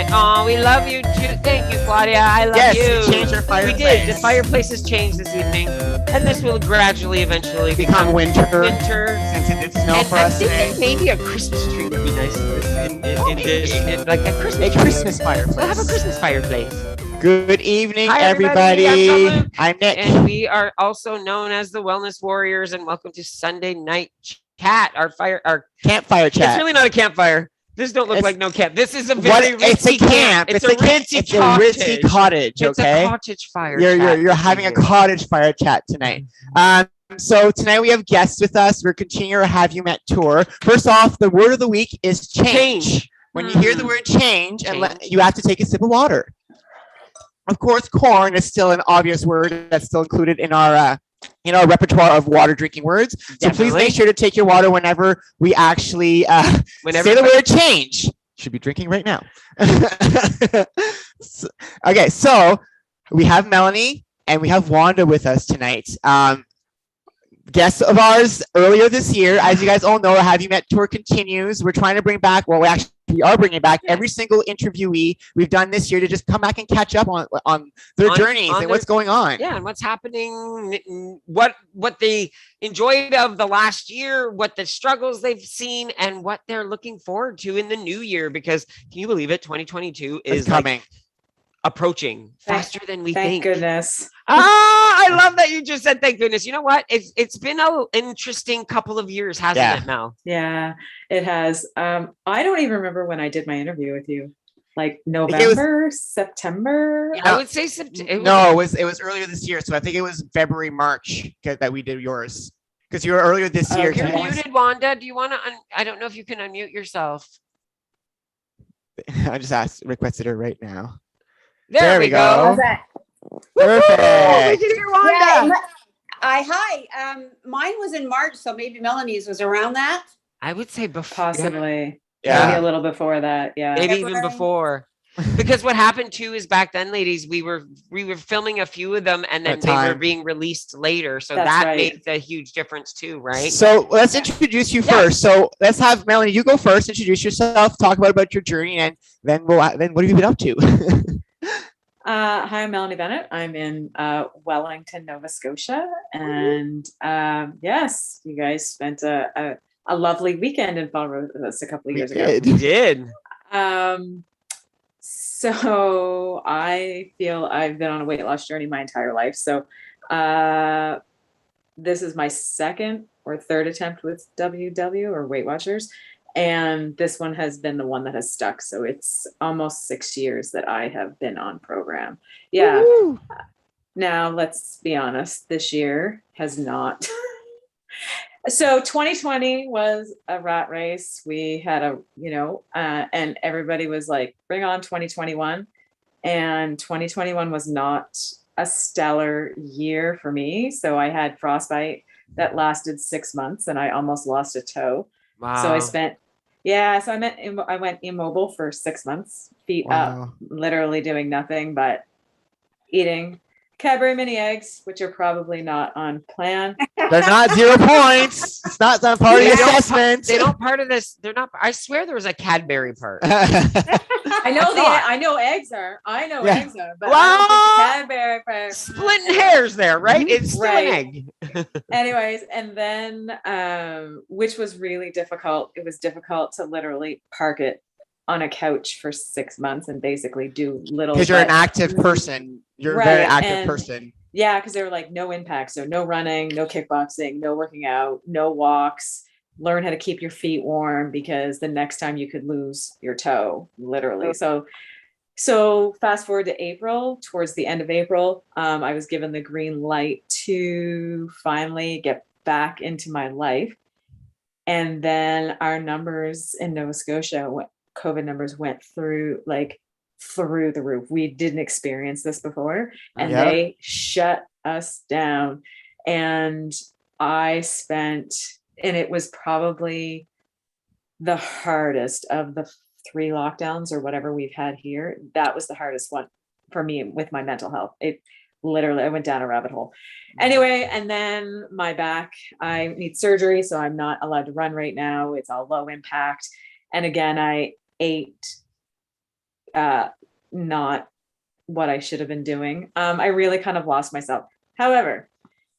Oh, we love you too. Thank you, Claudia. I love you. Yes, we changed our fireplace. We did. The fireplace has changed this evening, and this will gradually, eventually become winter. Winter. Since it did snow And for I'm us today. thinking maybe a Christmas tree would be nice like a Christmas tree. Christmas fireplace. We'll have a Christmas fireplace. Good evening, Hi, everybody. I'm Jean-Luc. I'm Nick. And we are also known as the Wellness Warriors. And welcome to Sunday Night Chat, our campfire chat. It's really not a campfire. This don't look like no camp. This is a it's a camp. It's a ritzy cottage. Okay. It's a cottage fire. You're having a cottage fire chat tonight. So tonight we have guests with us. We're continuing our Have You Met tour. First off, the word of the week is change. When you hear the word change. You have to take a sip of water. Of course, corn is still an obvious word that's still included in our repertoire of water drinking words. So please make sure to take your water whenever we actually say the word change. Should be drinking right now. Okay, so we have Melanie and we have Wanda with us tonight. Guests of ours earlier this year. As you guys all know, our Have You Met tour continues. We're trying to bring back, we are bringing back every single interviewee we've done this year to just come back and catch up on their journeys and what's going on. Yeah, and what's happening, what they enjoyed of the last year, what the struggles they've seen, and what they're looking forward to in the new year. Because can you believe it? 2022 is coming. Approaching faster than we think. Thank goodness. I love that you just said thank goodness. You know what? It's been an interesting couple of years, hasn't it, Mel? Yeah, it has. I don't even remember when I did my interview with you. Like November, September. Yeah, I would say September. No, it was earlier this year. So I think it was February, March that we did yours. Because you were earlier this year. You're muted, Wanda. Do you want to? I don't know if you can unmute yourself. I just requested her right now. There we go. Perfect. Wanda. Hi. Mine was in March, so maybe Melanie's was around that. I would say before. Possibly. Yeah. Maybe a little before that. Yeah. Maybe even before. Because what happened too is back then, ladies, we were filming a few of them and then they were being released later. So that makes a huge difference too, right? So let's introduce you first. So let's have Melanie, you go first, introduce yourself, talk about your journey, and then what have you been up to? Hi, I'm Melanie Bennett. I'm in Wellington, Nova Scotia. And yes, you guys spent a lovely weekend in Fall Road with us a couple of years ago. We did. So I feel I've been on a weight loss journey my entire life. So this is my second or third attempt with WW or Weight Watchers. And this one has been the one that has stuck. So it's almost 6 years that I have been on program. Yeah. Woo-hoo. Now, let's be honest, this year has not. So 2020 was a rat race. We had and everybody was like, bring on 2021. And 2021 was not a stellar year for me. So I had frostbite that lasted 6 months and I almost lost a toe. Wow. So I went immobile for 6 months, feet up, literally doing nothing but eating Cadbury mini eggs, which are probably not on plan. They're not 0 points. It's not part of the assessment. They don't part of this. They're not. I swear there was a Cadbury part. I know eggs are. But I don't think the Cadbury part. Splitting hairs there, right? It's still an egg. Anyways, and then which was really difficult. It was difficult to literally park it on a couch for 6 months and basically do little. Because you're an active person. You're a very active person. Yeah, because they were like no impact. So no running, no kickboxing, no working out, no walks. Learn how to keep your feet warm because the next time you could lose your toe, literally. So fast forward to April, towards the end of April, I was given the green light to finally get back into my life. And then our numbers in Nova Scotia, COVID numbers went through the roof. We didn't experience this before and they shut us down. And it was probably the hardest of the 3 lockdowns or whatever we've had here. That was the hardest one for me with my mental health. It literally, I went down a rabbit hole. Anyway, and then my back, I need surgery. So I'm not allowed to run right now. It's all low impact. And again, I ate not what I should have been doing. I really kind of lost myself. However,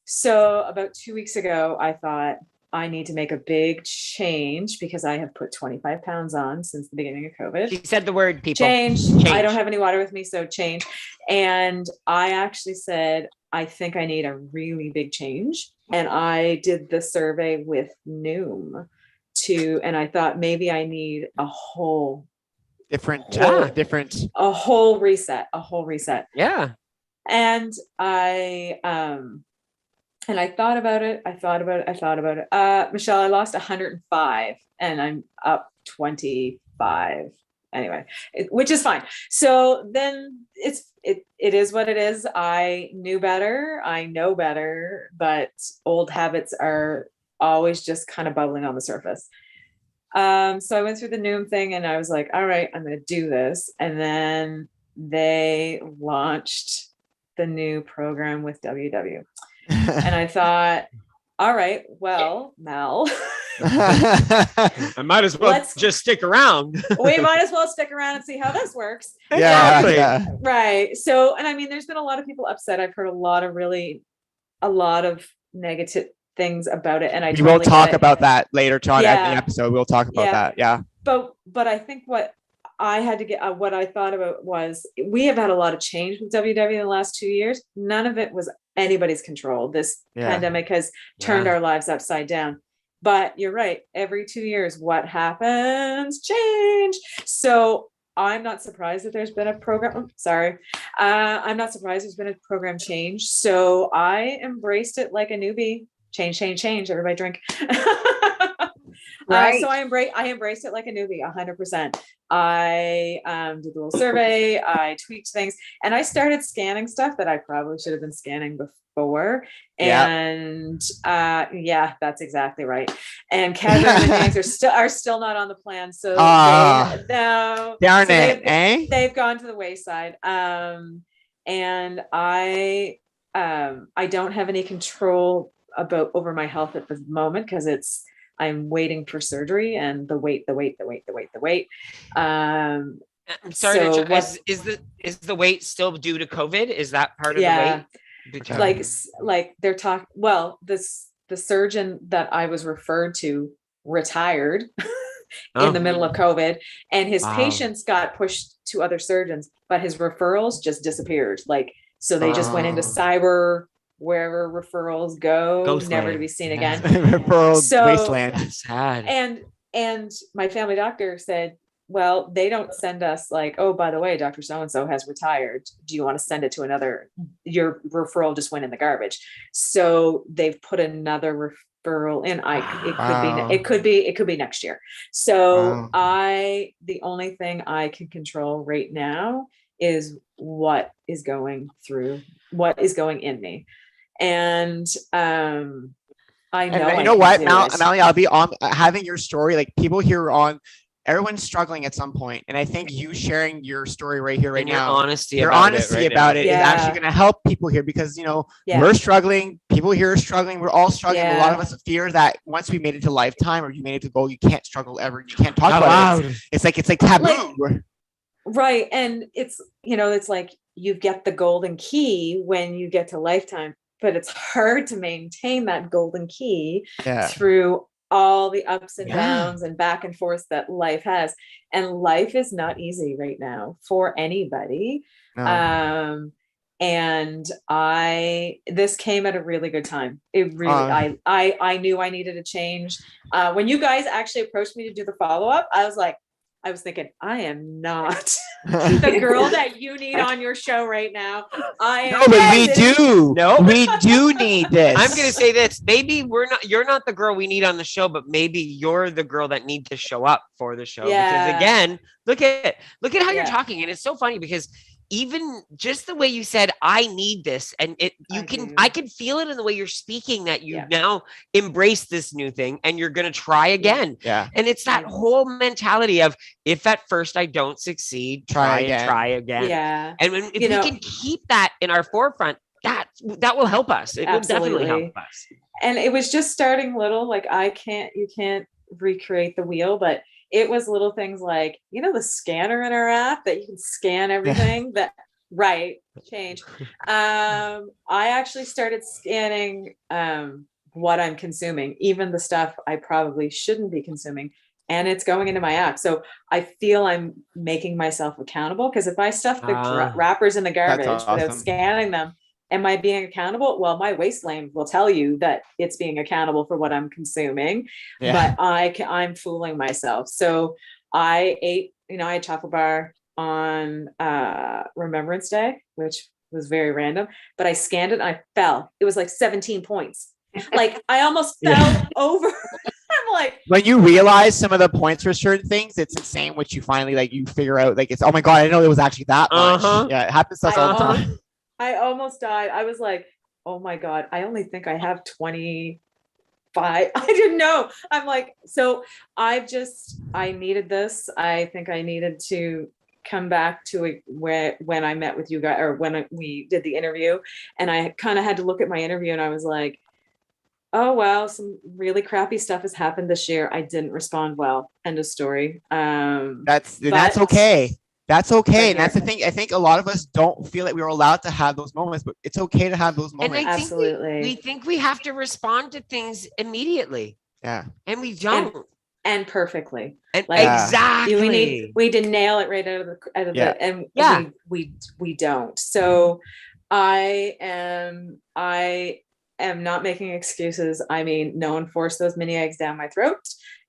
so about 2 weeks ago, I thought I need to make a big change because I have put 25 pounds on since the beginning of COVID. She said the word, people. Change. I don't have any water with me, so change. And I actually said, I think I need a really big change. And I did the survey with Noom and I thought maybe I need a whole reset. Yeah. And I thought about it. Michelle, I lost 105 and I'm up 25 anyway, which is fine. So then it is what it is. I knew better. I know better, but old habits are always just kind of bubbling on the surface. So I went through the Noom thing and I was like, all right, I'm going to do this. And then they launched the new program with WW. And I thought, all right, well, Mel, I might as well just stick around. We might as well stick around and see how this works. Yeah. Right. So, and I mean, there's been a lot of people upset. I've heard a lot of negative things about it. And we will talk about that later on in the episode. We'll talk about that. Yeah. But I think what I had to get, what I thought about was we have had a lot of change with WW in the last 2 years. None of it was anybody's control. This pandemic has turned our lives upside down. But you're right. Every 2 years, what happens? Change. So I'm not surprised that there's been a program. I'm not surprised there's been a program change. So I embraced it like a newbie. Change. Everybody drink. Right. So I embraced it like a newbie, 100%. I did a little survey. I tweaked things, and I started scanning stuff that I probably should have been scanning before. And that's exactly right. And Kevin and Yanks are still not on the plan. So they've gone to the wayside. And I don't have any control over my health at the moment because I'm waiting for surgery and the wait. I'm sorry. Is the wait still due to COVID? Is that part of the wait? Like they're talking. Well, the surgeon that I was referred to retired in the middle of COVID, and his patients got pushed to other surgeons, but his referrals just disappeared. So they just went into cyber. Wherever referrals go, Ghost never land. to be seen again. Wasteland. That's sad. And my family doctor said, well, they don't send us like, oh, by the way, Dr. So-and-so has retired. Do you want to send it to another? Your referral just went in the garbage. So they've put another referral in. It could be next year. So the only thing I can control right now is what is going in me. And I know. And you know what, Melanie, I'll be on having your story. Like people here everyone's struggling at some point, and I think you sharing your story right here, right now, your honesty about it is actually going to help people here because we're struggling. People here are struggling. We're all struggling. A lot of us fear that once we made it to lifetime or you made it to goal, you can't struggle ever. You can't talk about it. It's like taboo. Right, and it's like you get the golden key when you get to lifetime, but it's hard to maintain that golden key through all the ups and downs and back and forth that life has. And life is not easy right now for anybody. No. And this came at a really good time. It really, I knew I needed a change. When you guys actually approached me to do the follow-up, I was thinking, I am not the girl that you need on your show right now. We do need this. I'm going to say this. Maybe you're not the girl we need on the show, but maybe you're the girl that needs to show up for the show. Yeah. Because again, look at how you're talking. And it's so funny because even just the way you said, I need this. And I can feel it in the way you're speaking that you now embrace this new thing and you're going to try again. Yeah. And it's that whole mentality of if at first I don't succeed, try again. Yeah. And if we can keep that in our forefront, that will help us. It will definitely help us. And it was just starting little, like you can't recreate the wheel, but it was little things like, the scanner in our app that you can scan everything change. I actually started scanning what I'm consuming, even the stuff I probably shouldn't be consuming, and it's going into my app. So I feel I'm making myself accountable, because if I stuff the wrappers in the garbage without scanning them, am I being accountable? Well, my waste lane will tell you that it's being accountable for what I'm consuming, but I'm fooling myself. So I ate, I had chocolate bar on Remembrance Day, which was very random, but I scanned it and I fell. It was like 17 points. Like I almost fell over. I'm like, when you realize some of the points for certain things, it's insane what you finally you figure out. Like, it's, oh my God, I didn't know it was actually that much. Yeah, it happens to us all the time. I almost died. I was like, oh my God, I only think I have 25. I didn't know. I'm like, so I needed this. I think I needed to come back to it when I met with you guys, or when we did the interview, and I kind of had to look at my interview, and I was like, oh, well, some really crappy stuff has happened this year. I didn't respond well. End of story. That's okay. That's okay. And that's the thing. I think a lot of us don't feel that we were allowed to have those moments, but it's okay to have those moments. And I think absolutely. We think we have to respond to things immediately. Yeah. And we don't. And perfectly. And exactly. We did nail it right out of the and we don't. So I am not making excuses. I mean, no one forced those mini eggs down my throat.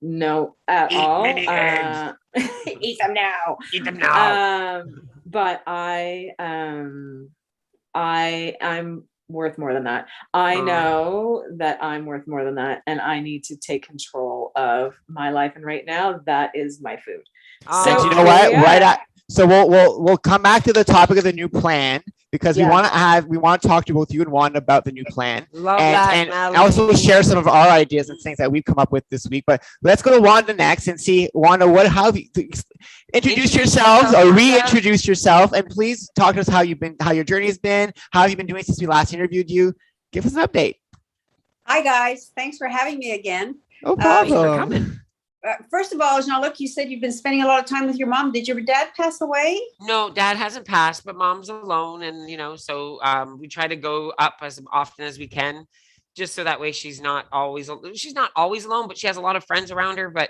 No, at all. Mini eggs. Eat them now. Eat them now. But I'm worth more than that. I know that I'm worth more than that, and I need to take control of my life. And right now, that is my food. So you know what? Yeah. So we'll come back to the topic of the new plan, because we want to talk to both you and Wanda about the new plan. And also share some of our ideas and things that we've come up with this week. But let's go to Wanda next and see, Wanda, how have you introduce yourselves or reintroduce yourself, and please talk to us how your journey has been, how have you been doing since we last interviewed you. Give us an update. Hi guys, thanks for having me again. No problem. First of all, Jean-Luc, you said you've been spending a lot of time with your mom. Did your dad pass away? No, dad hasn't passed, but mom's alone. And, so we try to go up as often as we can, just so that way she's not always alone, but she has a lot of friends around her. But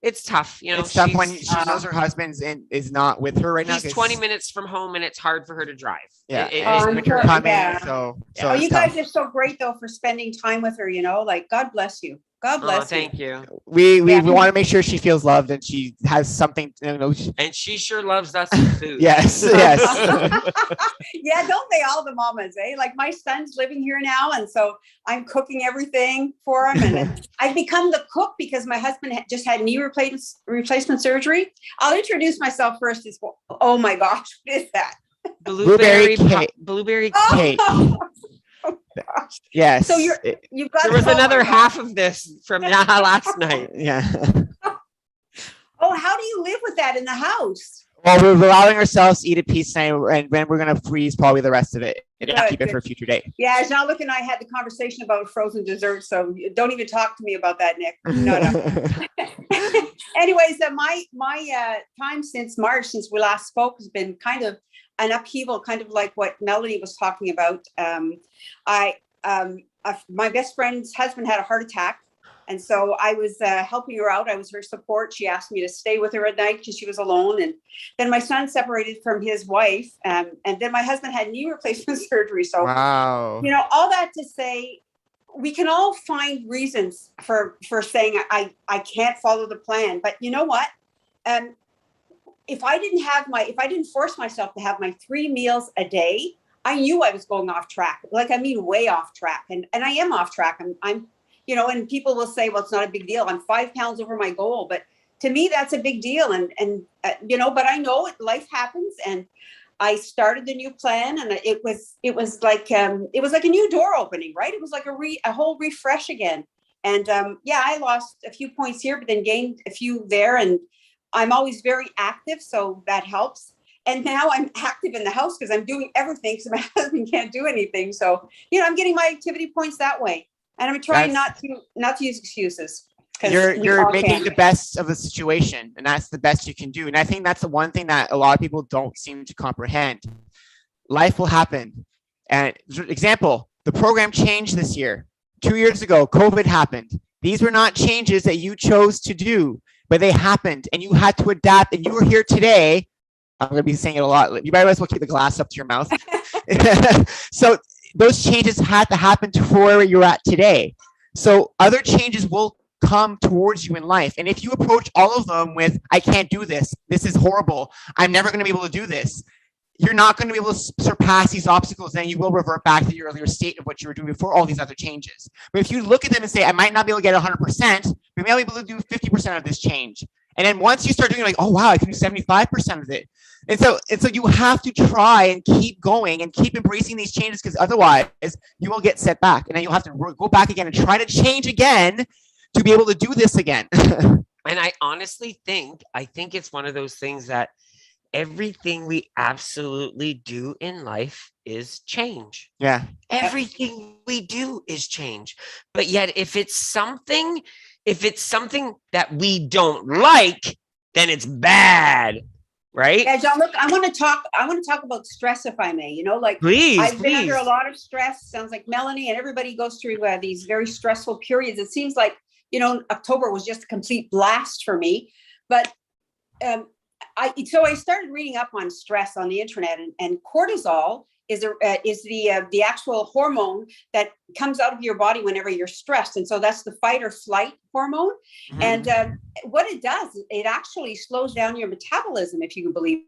it's tough, It's tough when she knows her husband is not with her right now. He's 20 minutes from home, and it's hard for her to drive. Yeah, So you guys are so great though for spending time with her. God bless you. God bless you. Thank you. We want to make sure she feels loved and she has something. And she sure loves us with food. Yes. Yeah, don't they all, the mamas, eh? Like my son's living here now, and so I'm cooking everything for him. And I've become the cook because my husband just had knee replacement surgery. I'll introduce myself first. Oh my gosh, what is that? Blueberry cake. Oh, gosh. Yes. So you've got. There was another half of this from last night. Yeah. Oh, how do you live with that in the house? Well, we're allowing ourselves to eat a piece tonight, and then we're gonna freeze probably the rest of it and keep it for a future day. Yeah, Jean-Luc and I had the conversation about frozen desserts, so don't even talk to me about that, Nick. No. Anyways, my time since March, since we last spoke, has been kind of an upheaval, kind of like what Melanie was talking about. My best friend's husband had a heart attack. And so I was helping her out. I was her support. She asked me to stay with her at night because she was alone. And then my son separated from his wife. And then my husband had knee replacement surgery. So, wow. All that to say, we can all find reasons for saying I can't follow the plan. But you know what? If I didn't force myself to have my 3 meals a day, I knew I was going off track. Way off track. And I am off track. I'm and people will say, well, it's not a big deal. I'm 5 pounds over my goal. But to me, that's a big deal. But I know life happens. And I started the new plan, and it was like a new door opening, right? It was like a whole refresh again. And I lost a few points here, but then gained a few there. And I'm always very active, so that helps. And now I'm active in the house because I'm doing everything because my husband can't do anything. So, I'm getting my activity points that way. And I'm trying not to use excuses. 'Cause we you're all making can. the best of the situation, and that's the best you can do. And I think that's the one thing that a lot of people don't seem to comprehend. Life will happen. And example, the program changed this year. 2 years ago, COVID happened. These were not changes that you chose to do, but they happened, and you had to adapt. And you are here today. I'm going to be saying it a lot. You might as well keep the glass up to your mouth. So those changes had to happen to where you're at today. So other changes will come towards you in life. And if you approach all of them with, I can't do this, this is horrible, I'm never going to be able to do this, you're not going to be able to surpass these obstacles, and you will revert back to your earlier state of what you were doing before all these other changes. But if you look at them and say, I might not be able to get 100%, but maybe I'll be able to do 50% of this change. And then once you start doing, like, oh wow, I can do 75% of it. And so you have to try and keep going and keep embracing these changes, because otherwise you will get set back, and then you'll have to go back again and try to change again to be able to do this again. And I honestly think it's one of those things that everything we absolutely do in life is change. Yeah. Everything we do is change. But yet if it's something that we don't like, then it's bad. Right? Yeah, Jean-Luc, I want to talk about stress, if I may. Like, Please, I've been please. under a lot of stress. Sounds like Melanie and everybody goes through these very stressful periods. It seems like, October was just a complete blast for me. But I started reading up on stress on the internet, and cortisol is the actual hormone that comes out of your body whenever you're stressed. And so that's the fight or flight hormone. Mm-hmm. And what it does, it actually slows down your metabolism, if you can believe.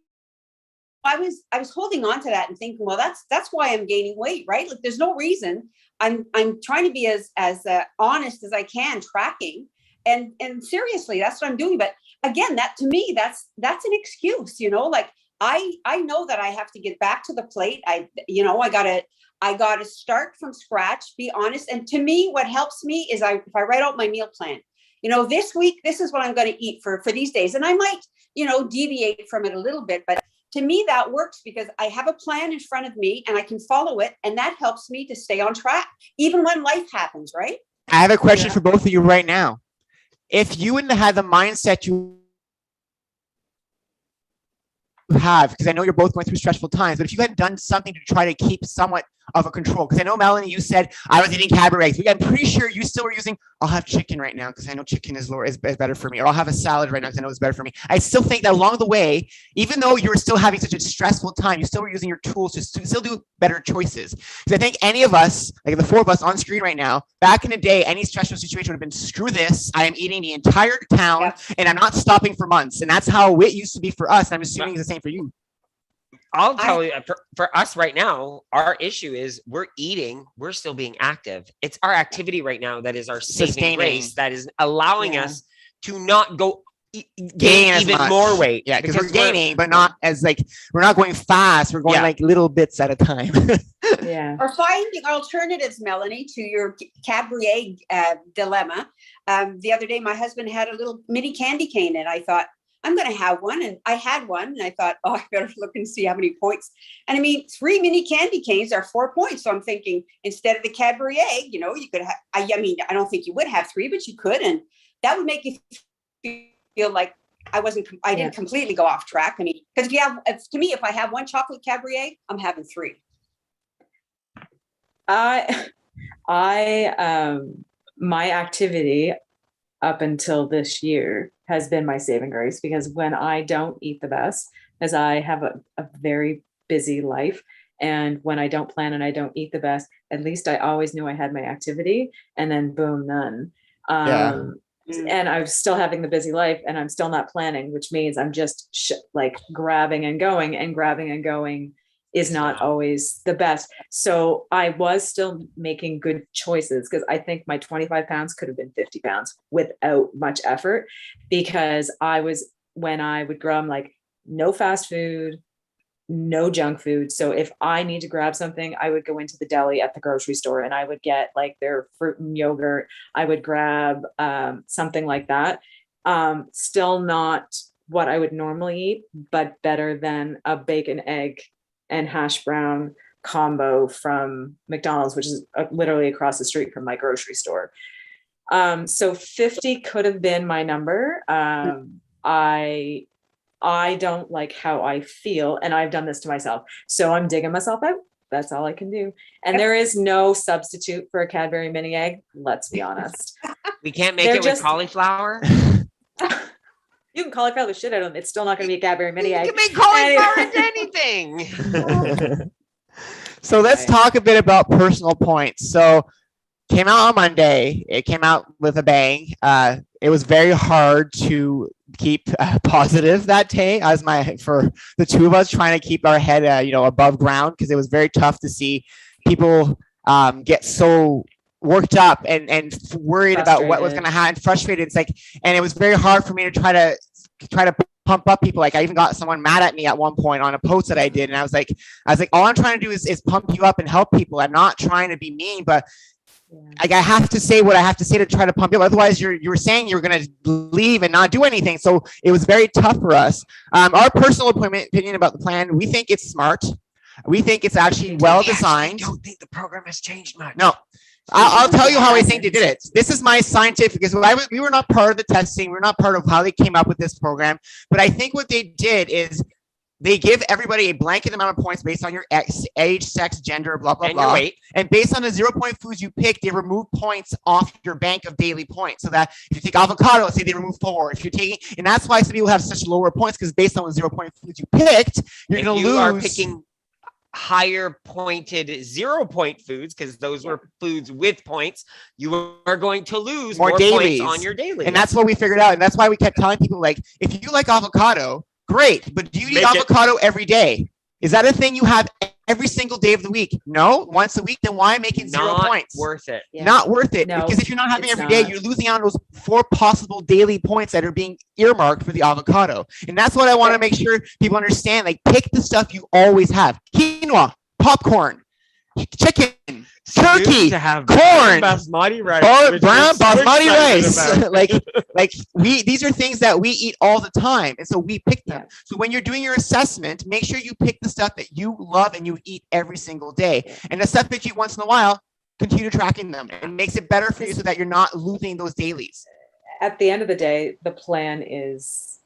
I was holding on to that and thinking, well, that's why I'm gaining weight, right? Like, there's no reason. I'm trying to be as honest as I can, tracking, and seriously, that's what I'm doing. But again, that to me, that's an excuse, like, I know that I have to get back to the plate. I gotta start from scratch, be honest. And to me, what helps me is if I write out my meal plan, this week, this is what I'm going to eat for these days. And I might, deviate from it a little bit, but to me, that works because I have a plan in front of me and I can follow it. And that helps me to stay on track, even when life happens, right? I have a question for both of you right now. If you wouldn't have the mindset you have, because I know you're both going through stressful times, but if you had done something to try to keep somewhat of a control, because I know, Melanie, you said I was eating cabaret eggs. I'm pretty sure you still were using, I'll have chicken right now because I know chicken is better for me, or I'll have a salad right now because I know it's better for me. I still think that along the way, even though you were still having such a stressful time, you still were using your tools to still do better choices. Because I think any of us, like the four of us on screen right now, back in the day, any stressful situation would have been, screw this, I am eating the entire town and I'm not stopping for months. And that's how it used to be for us. And I'm assuming it's the same for you. I'll tell you, for us right now, our issue is we're still being active. It's our activity right now that is our saving grace, that is allowing us to not gain even more weight. Yeah, because we're gaining, but not as we're not going fast. We're going little bits at a time. Or finding alternatives, Melanie, to your cabaret dilemma. The other day, my husband had a little mini candy cane, and I thought, I'm going to have one. And I had one, and I thought, I better look and see how many points. And I mean, 3 mini candy canes are 4 points. So I'm thinking, instead of the cabaret, you could have, I don't think you would have 3, but you could. And that would make you feel like I didn't completely go off track. I mean, because if I have one chocolate cabaret, I'm having 3. My activity up until this year has been my saving grace, because when I don't eat the best, as I have a very busy life, and when I don't plan and I don't eat the best, at least I always knew I had my activity, and then boom, none. And I'm still having the busy life, and I'm still not planning, which means I'm just grabbing and going is not always the best. So I was still making good choices, because I think my 25 pounds could have been 50 pounds without much effort, because when I would grow, I'm like, no fast food, no junk food. So if I need to grab something, I would go into the deli at the grocery store and I would get their fruit and yogurt. I would grab something like that. Still not what I would normally eat, but better than a bacon, egg, and hash brown combo from McDonald's, which is literally across the street from my grocery store. So 50 could have been my number. I don't like how I feel, and I've done this to myself. So I'm digging myself out. That's all I can do. And there is no substitute for a Cadbury mini egg. Let's be honest. We can't make it with cauliflower. You can cauliflower the shit out of them. It's still not going to be a Cadbury mini egg. You can make cauliflower into anything. So let's talk a bit about personal points. So came out on Monday. It came out with a bang. It was very hard to keep positive that day for the two of us trying to keep our head, above ground, because it was very tough to see people get so worked up and worried about what was going to happen, frustrated. It's like, and it was very hard for me to try to pump up people. Like I even got someone mad at me at one point on a post that I did, and I was like, all I'm trying to do is pump you up and help people. I'm not trying to be mean, but like I have to say what I have to say to try to pump you up. Otherwise, you were saying you were going to leave and not do anything. So it was very tough for us. Our personal opinion about the plan, we think it's smart. We think it's actually well designed. I don't think the program has changed much. No. I'll tell you how I think they did it. This is my scientific, because we were not part of the testing. We're not part of how they came up with this program. But I think what they did is they give everybody a blanket amount of points based on your age, sex, gender, blah, blah, blah. Weight. And based on the 0-point foods you pick, they remove points off your bank of daily points. So that if you take avocado, let's say they remove 4. If you're taking, and that's why some people have such lower points, because based on the 0-point foods you picked, you're going to lose. You are picking higher pointed 0-point foods, because those were foods with points, you are going to lose more points on your daily. And that's what we figured out. And that's why we kept telling people, like, if you like avocado, great, but do you eat avocado every day? Is that a thing you have every single day of the week? No, once a week. Then why make it 0 points? Worth it. Yeah. Not worth it. No, because if you're not having every day, you're losing out on those 4 possible daily points that are being earmarked for the avocado. And that's what I want to make sure people understand. Like, pick the stuff you always have: quinoa, popcorn, chicken, turkey, corn, basmati rice, brown basmati rice. These are things that we eat all the time, and so we pick them. So when you're doing your assessment, make sure you pick the stuff that you love and you eat every single day, and the stuff that you eat once in a while, continue tracking them. It makes it better for you so that you're not losing those dailies. At the end of the day, the plan is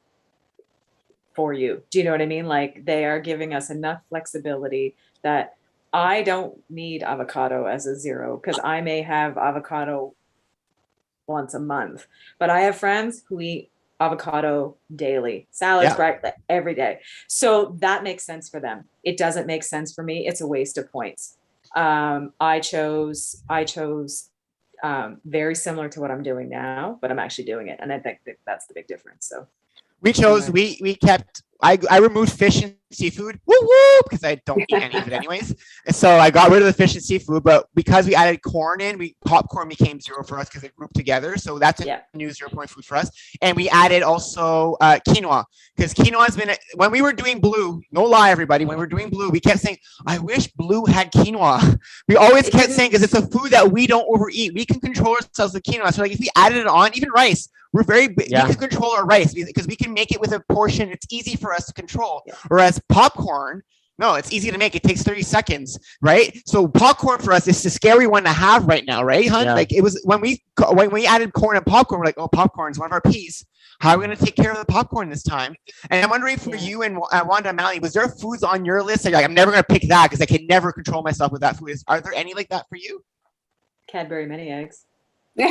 for you. Do you know what I mean? Like, they are giving us enough flexibility that I don't need avocado as a 0, because I may have avocado once a month, but I have friends who eat avocado daily, salads, breakfast, every day. So that makes sense for them. It doesn't make sense for me. It's a waste of points. I chose very similar to what I'm doing now, but I'm actually doing it. And I think that's the big difference. So we chose, we kept, I removed fish and seafood, woo woo, because I don't eat any of it anyways. And so I got rid of the fish and seafood, but because we added corn in, popcorn became 0 for us because it grouped together. So that's a new 0-point food for us. And we added also quinoa, because quinoa has been, when we were doing blue, no lie everybody, when we were doing blue, we kept saying, I wish blue had quinoa. We always kept saying, because it's a food that we don't overeat. We can control ourselves with quinoa. So like if we added it on, even rice, we can control our rice because we can make it with a portion. It's easy for us to control. Whereas popcorn, no, it's easy to make. It takes 30 seconds, right? So popcorn for us is the scary one to have right now, right, hun? Yeah. Like it was when we added corn and popcorn, we're like, oh, popcorn is one of our P's. How are we going to take care of the popcorn this time? And I'm wondering for you and Wanda Melanie, was there foods on your list that you're like, I'm never going to pick that because I can never control myself with that food? Are there any like that for you? Cadbury mini eggs. There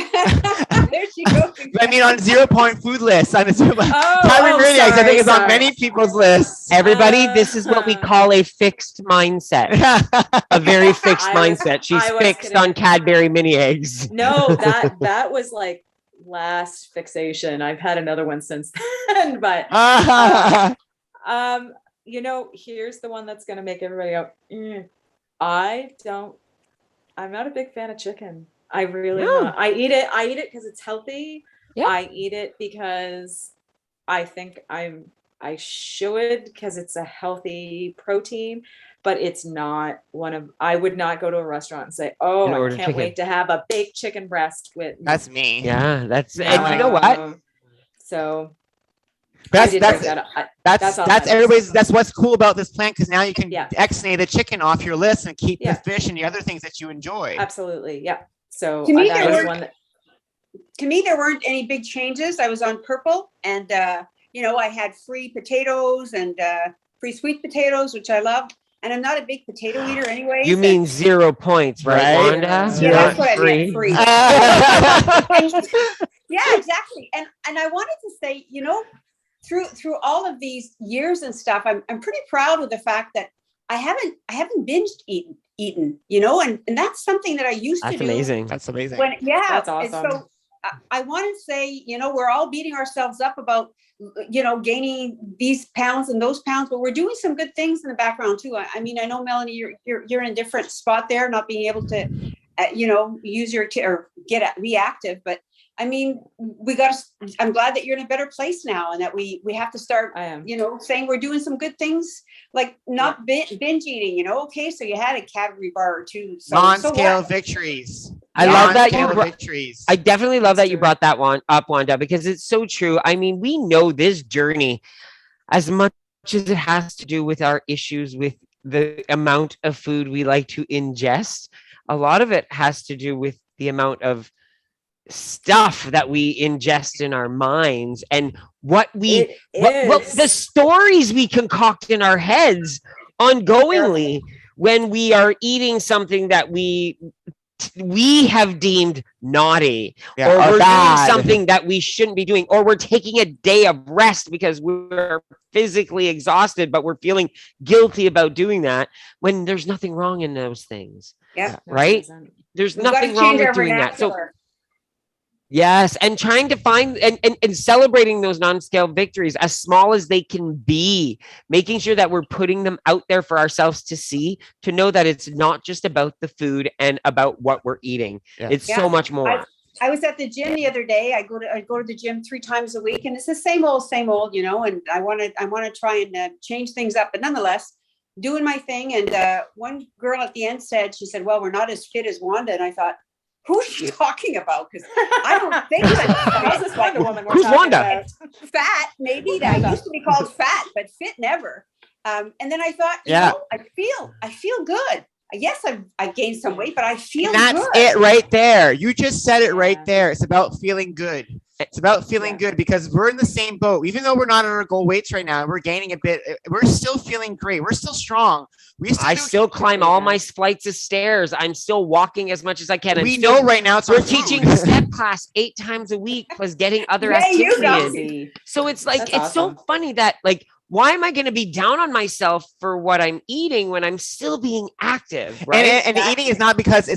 she goes. I mean, on 0-point food list. On a Cadbury mini eggs, I think it's on many people's lists. Everybody, this is what we call a fixed mindset. A very fixed mindset. She's fixed on Cadbury mini eggs. No, that was like last fixation. I've had another one since then, but here's the one that's gonna make everybody go. I'm not a big fan of chicken. I really not. I eat it because it's healthy. Yeah. I eat it because I think I should, because it's a healthy protein, but it's not I would not go to a restaurant and say, oh, I can't wait to have a baked chicken breast with. That's me. Yeah, and you know what? So that's everybody's. That's what's cool about this plan, because now you can X-nay the chicken off your list and keep the fish and the other things that you enjoy. Absolutely, yeah. So to me, that was one that. to me, there weren't any big changes. I was on purple, and I had free potatoes and free sweet potatoes, which I loved. And I'm not a big potato eater anyway. You mean 0 points, right, Wanda? Yeah, that's what I meant, free. Yeah, exactly. And I wanted to say, through all of these years and stuff, I'm pretty proud of the fact that I haven't binged eaten, and that's something that I used to do. That's amazing. That's amazing. That's awesome. And so I want to say, we're all beating ourselves up about, gaining these pounds and those pounds, but we're doing some good things in the background too. I mean, I know, Melanie, you're in a different spot there, not being able to, use or be active, but I mean, I'm glad that you're in a better place now, and that we have to start, saying we're doing some good things, like not binge eating, okay, so you had a calorie bar or two. Non-scale victories. I love that victories. I definitely love that you brought that one up, Wanda, because it's so true. I mean, we know this journey, as much as it has to do with our issues with the amount of food we like to ingest, a lot of it has to do with the amount of stuff that we ingest in our minds, and what the stories we concoct in our heads ongoingly when we are eating something that we have deemed naughty, or we're doing something that we shouldn't be doing, or we're taking a day of rest because we're physically exhausted, but we're feeling guilty about doing that, when there's nothing wrong in those things. Yeah. Right? There's nothing wrong with doing that. So yes, and trying to find and celebrating those non-scale victories, as small as they can be, making sure that we're putting them out there for ourselves to see, to know that it's not just about the food and about what we're eating. Yeah. It's so much more. I was at the gym the other day. I go to the gym 3 times a week, and it's the same old, and I want to try and change things up, but nonetheless, doing my thing. And one girl at the end said, she said, "Well, we're not as fit as Wanda." And I thought, who's she talking about? Because I don't think that this Wonder Woman. Who's Wanda? Fat, maybe. That used to be called fat, but fit never. And then I thought, I feel good. Yes, I've gained some weight, but I feel That's good. it right there. You just said it right there. It's about feeling good. It's about feeling good, because we're in the same boat. Even though we're not at our goal weights right now, we're gaining a bit. We're still feeling great. We're still strong. I still climb all my flights of stairs. I'm still walking as much as I can. We know right now we're teaching step class 8 times a week, plus getting other activities in. So it's like, it's awesome. So funny that, like, why am I going to be down on myself for what I'm eating when I'm still being active? Right? And the eating is not because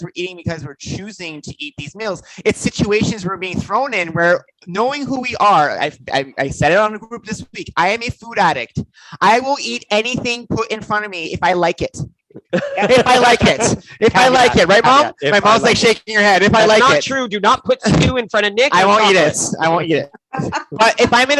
we're eating because we're choosing to eat these meals. It's situations we're being thrown in where, knowing who we are, I said it on the group this week, I am a food addict. I will eat anything put in front of me if I like it. If I like it. If I like it. Right, Mom? My mom's like shaking her head. If I like it. That's not true. Do not put stew in front of Nick. I won't eat it. I won't eat it. But if I'm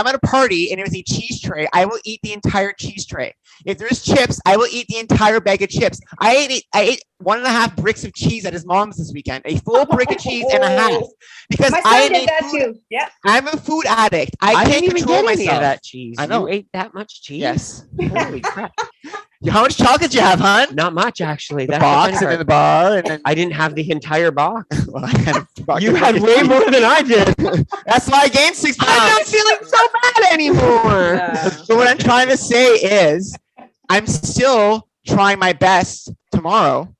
at a party and there's a cheese tray, I will eat the entire cheese tray. If there's chips, I will eat the entire bag of chips. I ate 1.5 bricks of cheese at his mom's this weekend. A full brick of cheese and a half. Because I'm a food addict. I can't didn't control even get myself. Any of that cheese. I know. You ate that much cheese? Yes. Holy crap. How much chocolate do you have, hon? Not much, actually. The box and then the bar, and then I didn't have the entire box. Well, I had a box. You had way more than I did. That's why I gained 6 pounds. I'm not feeling so bad anymore. Yeah. So what I'm trying to say is, I'm still trying my best tomorrow.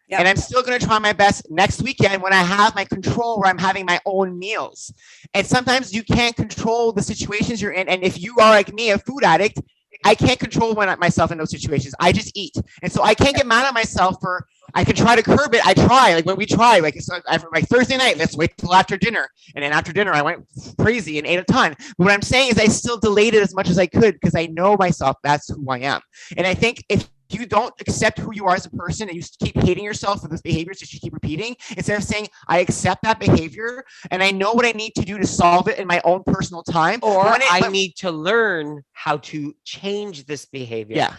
Yep. And I'm still going to try my best next weekend when I have my control, where I'm having my own meals. And sometimes you can't control the situations you're in. And if you are like me, a food addict, I can't control myself in those situations. I just eat. And so I can't get mad at myself for, I can try to curb it. I try, like when we try, like Thursday night, let's wait till after dinner. And then after dinner, I went crazy and ate a ton. But what I'm saying is I still delayed it as much as I could, because I know myself, that's who I am. And I think if you don't accept who you are as a person, and you keep hating yourself for those behaviors that you keep repeating, instead of saying, I accept that behavior and I know what I need to do to solve it in my own personal time, or I need to learn how to change this behavior. Yeah.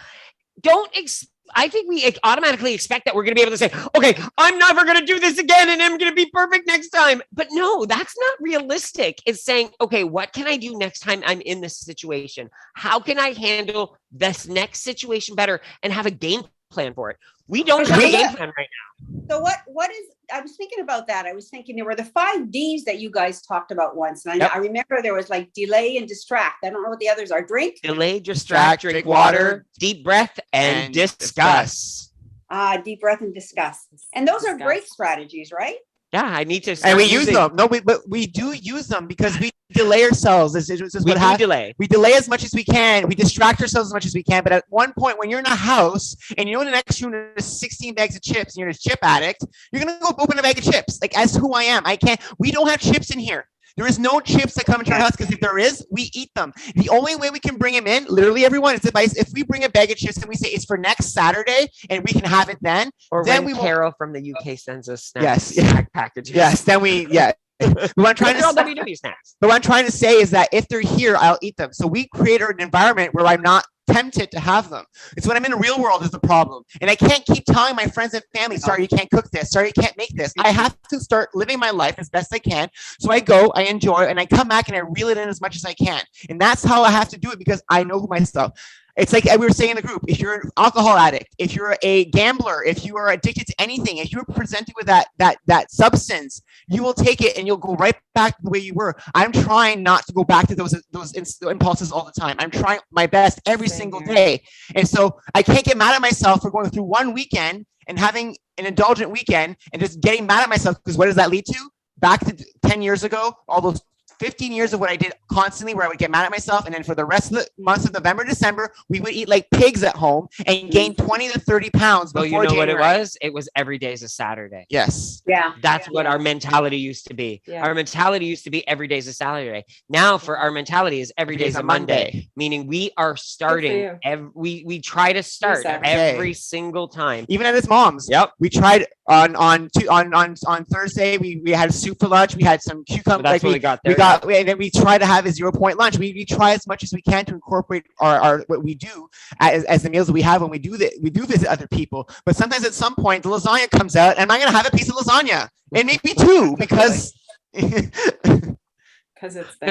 I think we automatically expect that we're going to be able to say, okay, I'm never going to do this again and I'm going to be perfect next time. But no, that's not realistic. It's saying, okay, what can I do next time I'm in this situation? How can I handle this next situation better and have a game plan for it. We don't have a game plan right now. So what is, I was thinking about that. I was thinking there were the 5 Ds that you guys talked about once. And I remember there was like delay and distract. I don't know what the others are. Drink. Delay, distract, drink water, deep breath, and discuss. Deep breath and discuss. And those are great strategies, right? Yeah, I need to. And we use them. No, but we do use them because we delay ourselves. This is what happens. Delay. We delay as much as we can. We distract ourselves as much as we can. But at one point, when you're in a house and you know in the next room there's 16 bags of chips and you're a chip addict, you're gonna go open a bag of chips. Like, as who I am, I can't. We don't have chips in here. There is no chips that come into our house because if there is, we eat them. The only way we can bring them in, literally everyone, is if we bring a bag of chips and we say it's for next Saturday and we can have it then. Or then when Carol from the UK sends us snack packages. Yes, then But what I'm trying to But what I'm trying to say is that if they're here, I'll eat them. So we create an environment where I'm not tempted to have them. It's when I'm in the real world is the problem. And I can't keep telling my friends and family, sorry, you can't cook this. Sorry, you can't make this. I have to start living my life as best I can. So I go, I enjoy, and I come back and I reel it in as much as I can. And that's how I have to do it because I know myself. It's like we were saying in the group, if you're an alcohol addict, if you're a gambler, if you are addicted to anything, if you're presented with that substance, you will take it and you'll go right back to the way you were. I'm trying not to go back to those impulses all the time. I'm trying my best every single day. And so I can't get mad at myself for going through one weekend and having an indulgent weekend and just getting mad at myself because what does that lead to? Back to 10 years ago, all those 15 years of what I did constantly where I would get mad at myself. And then for the rest of the months of November, December, we would eat like pigs at home and gain 20 to 30 pounds before you know January. what it was? It was every day is a Saturday. Yes. Yeah. That's what our mentality used to be. Yeah. Our mentality used to be every day is a Saturday. Now for our mentality is every day is a Monday, meaning we are starting. We try to start every single time. Even at his mom's. Yep. We tried on Thursday. We had soup for lunch. We had some cucumber. That's what we got there. And then we try to have a 0 point lunch. We try as much as we can to incorporate our what we do as the meals that we have when we do visit other people. But sometimes at some point the lasagna comes out and I'm going to have a piece of lasagna and maybe 2 because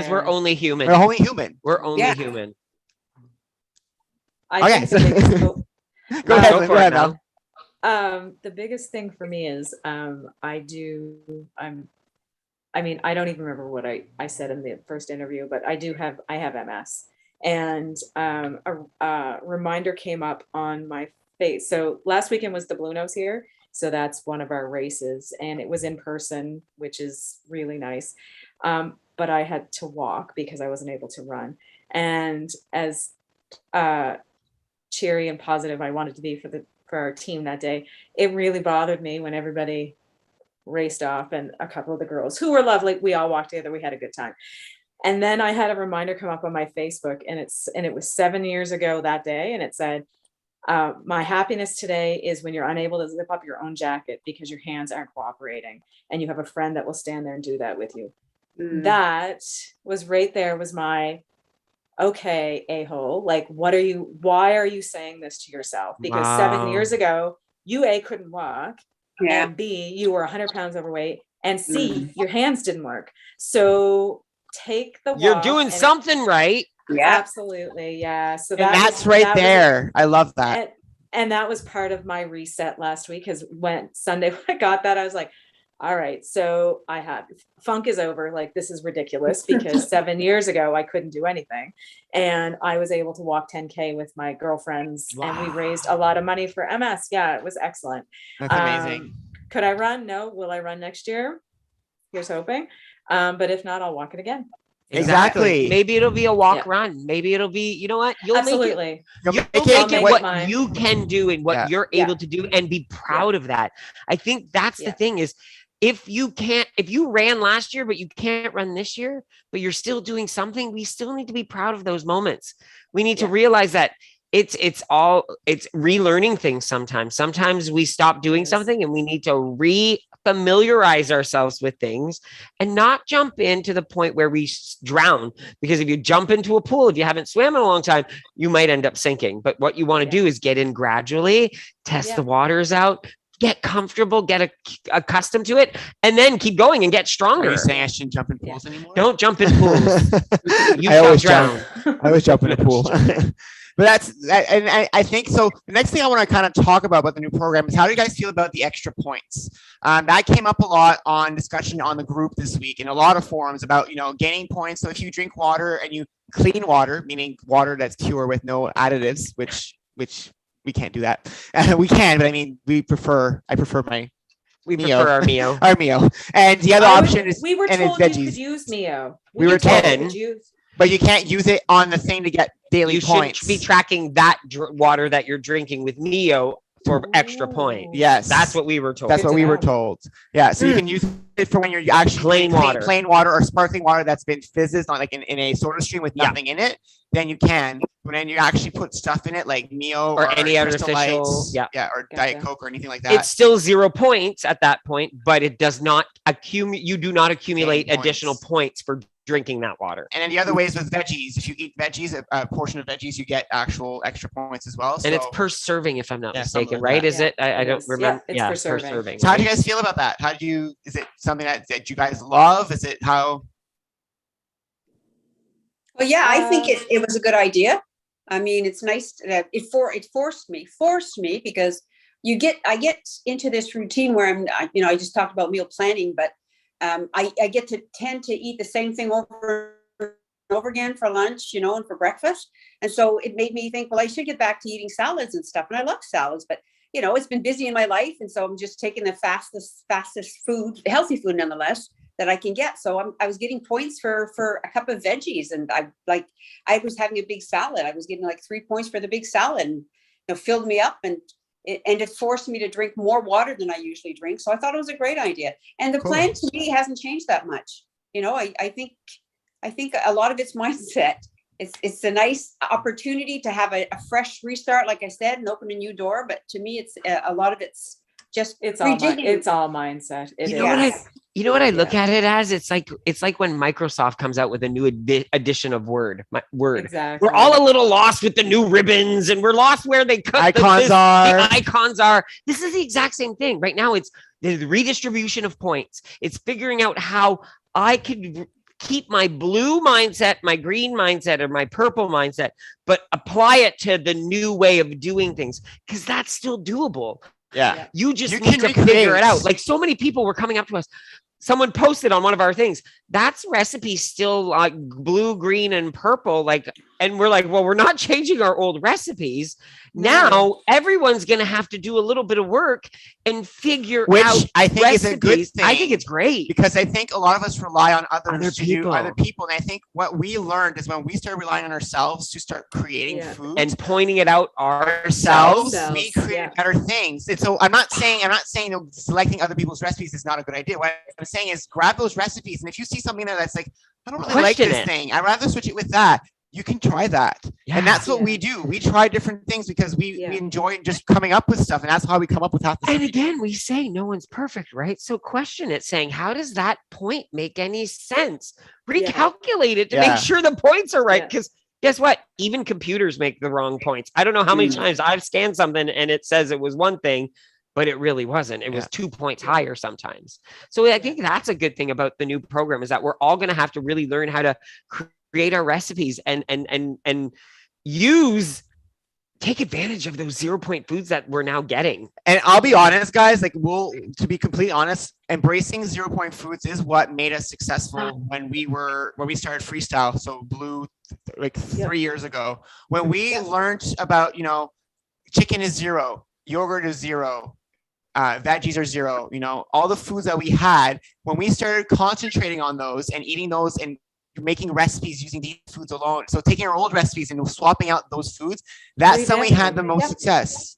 we're only human. We're only human. We're only human. Okay. Go ahead, Mel. The biggest thing for me is I don't even remember what I said in the first interview, but I have MS, and a reminder came up on my face. So last weekend was the Blue Nose here, so that's one of our races, and it was in person, which is really nice. But I had to walk because I wasn't able to run, and as cheery and positive I wanted to be for our team that day, it really bothered me when everybody raced off and a couple of the girls who were lovely, we all walked together, we had a good time. And then I had a reminder come up on my Facebook and it was 7 years ago that day, and it said, my happiness today is when you're unable to zip up your own jacket because your hands aren't cooperating and you have a friend that will stand there and do that with you. That was right there was my okay, a-hole, like why are you saying this to yourself? Because 7 years ago you couldn't walk, and B, you were 100 pounds overweight, and C, your hands didn't work. So take the walk. You're doing something right. Yeah, absolutely. Yeah. So that's right there. I love that. And that was part of my reset last week, because when Sunday when I got that, I was like, all right, so funk is over. Like, this is ridiculous because 7 years ago I couldn't do anything. And I was able to walk 10K with my girlfriends, and we raised a lot of money for MS. Yeah, it was excellent. That's amazing. Could I run? No. Will I run next year? Here's hoping. But if not, I'll walk it again. Exactly. Maybe it'll be a walk run. Maybe it'll be, you know what? You'll Absolutely. Make it what you can do and what you're able to do, and be proud of that. I think that's the thing is, if you ran last year, but you can't run this year, but you're still doing something, we still need to be proud of those moments. We need to realize that it's relearning things sometimes. Sometimes we stop doing something and we need to familiarize ourselves with things and not jump into the point where we drown. Because if you jump into a pool, if you haven't swam in a long time, you might end up sinking. But what you want to do is get in gradually, test the waters out, get comfortable, get accustomed to it, and then keep going and get stronger. Are you saying I shouldn't jump in pools anymore? Don't jump in pools. I always drown. I always jump in a pool. But and I think so. The next thing I want to kind of talk about the new program is how do you guys feel about the extra points? That came up a lot on discussion on the group this week in a lot of forums about, gaining points. So if you drink water and you clean water, meaning water that's pure with no additives, which we can't do that. We can, but I mean, I prefer my Mio. Prefer our Mio. Our Mio. And the other option is we were and told it's you veggies. could use Mio. We were told. you could use. But you can't use it on the thing to get daily You points. should be tracking that water that you're drinking with Mio for extra points. Yes. That's what we were told. That's what we were told. Yeah. So you can use it for when you're actually plain water or sparkling water that's been fizzed, not like in a soda stream with nothing in it. Then you can. But then you actually put stuff in it like Mio or any Crystal artificial, Lights, or Diet Coke or anything like that. It's still 0 points at that point, but it does not accumulate. You do not accumulate additional points for drinking that water. And then the other ways with veggies, if you eat veggies, a portion of veggies, you get actual extra points as well. And it's per serving, if I'm not mistaken, like right? that. Is it? I don't remember. It's per serving. So how do you guys feel about that? Is it something that you guys love? Is it how? Well, yeah, I think it was a good idea. I mean, it's nice that it forced me because I get into this routine where I just talked about meal planning, but I get to tend to eat the same thing over and over again for lunch, and for breakfast. And so it made me think, well, I should get back to eating salads and stuff. And I love salads, but it's been busy in my life. And so I'm just taking the fastest food, healthy food nonetheless, that I can get. So I was getting points for a cup of veggies, and I was having a big salad. I was getting like 3 points for the big salad, and filled me up, and it forced me to drink more water than I usually drink. So I thought it was a great idea. And the plan to me hasn't changed that much. I think a lot of it's mindset. It's a nice opportunity to have a fresh restart, like I said, and open a new door. But to me, it's a lot of it's just it's all mindset. You know what I look at it as? It's like when Microsoft comes out with a new edition of Word. Exactly. We're all a little lost with the new ribbons, and we're lost where they cut the icons are. This is the exact same thing. Right now, it's the redistribution of points. It's figuring out how I could keep my blue mindset, my green mindset, or my purple mindset, but apply it to the new way of doing things, because that's still doable. Yeah. You just need to figure it out. Like, so many people were coming up to us. Someone posted on one of our things, that's recipe still like blue, green, and purple. And we're like, well, we're not changing our old recipes. Now everyone's going to have to do a little bit of work and figure out. Which I think is a good thing. I think it's great, because I think a lot of us rely on other people. And I think what we learned is when we started relying on ourselves to start creating food and pointing it out ourselves, we created better things. And so I'm not saying selecting other people's recipes is not a good idea. What I'm saying is grab those recipes, and if you see something there that's like, I don't really like this thing, I'd rather switch it with that. You can try that. And that's what we do. We try different things because we enjoy just coming up with stuff. And that's how we come up with half the stuff. And again, we say no one's perfect, right? So question it, saying, how does that point make any sense? Recalculate it to make sure the points are right. Because guess what? Even computers make the wrong points. I don't know how many times I've scanned something and it says it was one thing, but it really wasn't. It was 2 points higher sometimes. So I think that's a good thing about the new program, is that we're all going to have to really learn how to create our recipes and take advantage of those 0 point foods that we're now getting. And I'll be honest, guys, to be completely honest, embracing 0 point foods is what made us successful when we started freestyle. So Blue, 3 years ago, when we learned about, chicken is 0, yogurt is 0, veggies are 0, all the foods that we had, when we started concentrating on those and eating those and making recipes using these foods alone. So taking our old recipes and swapping out those foods, that's when we had the most success.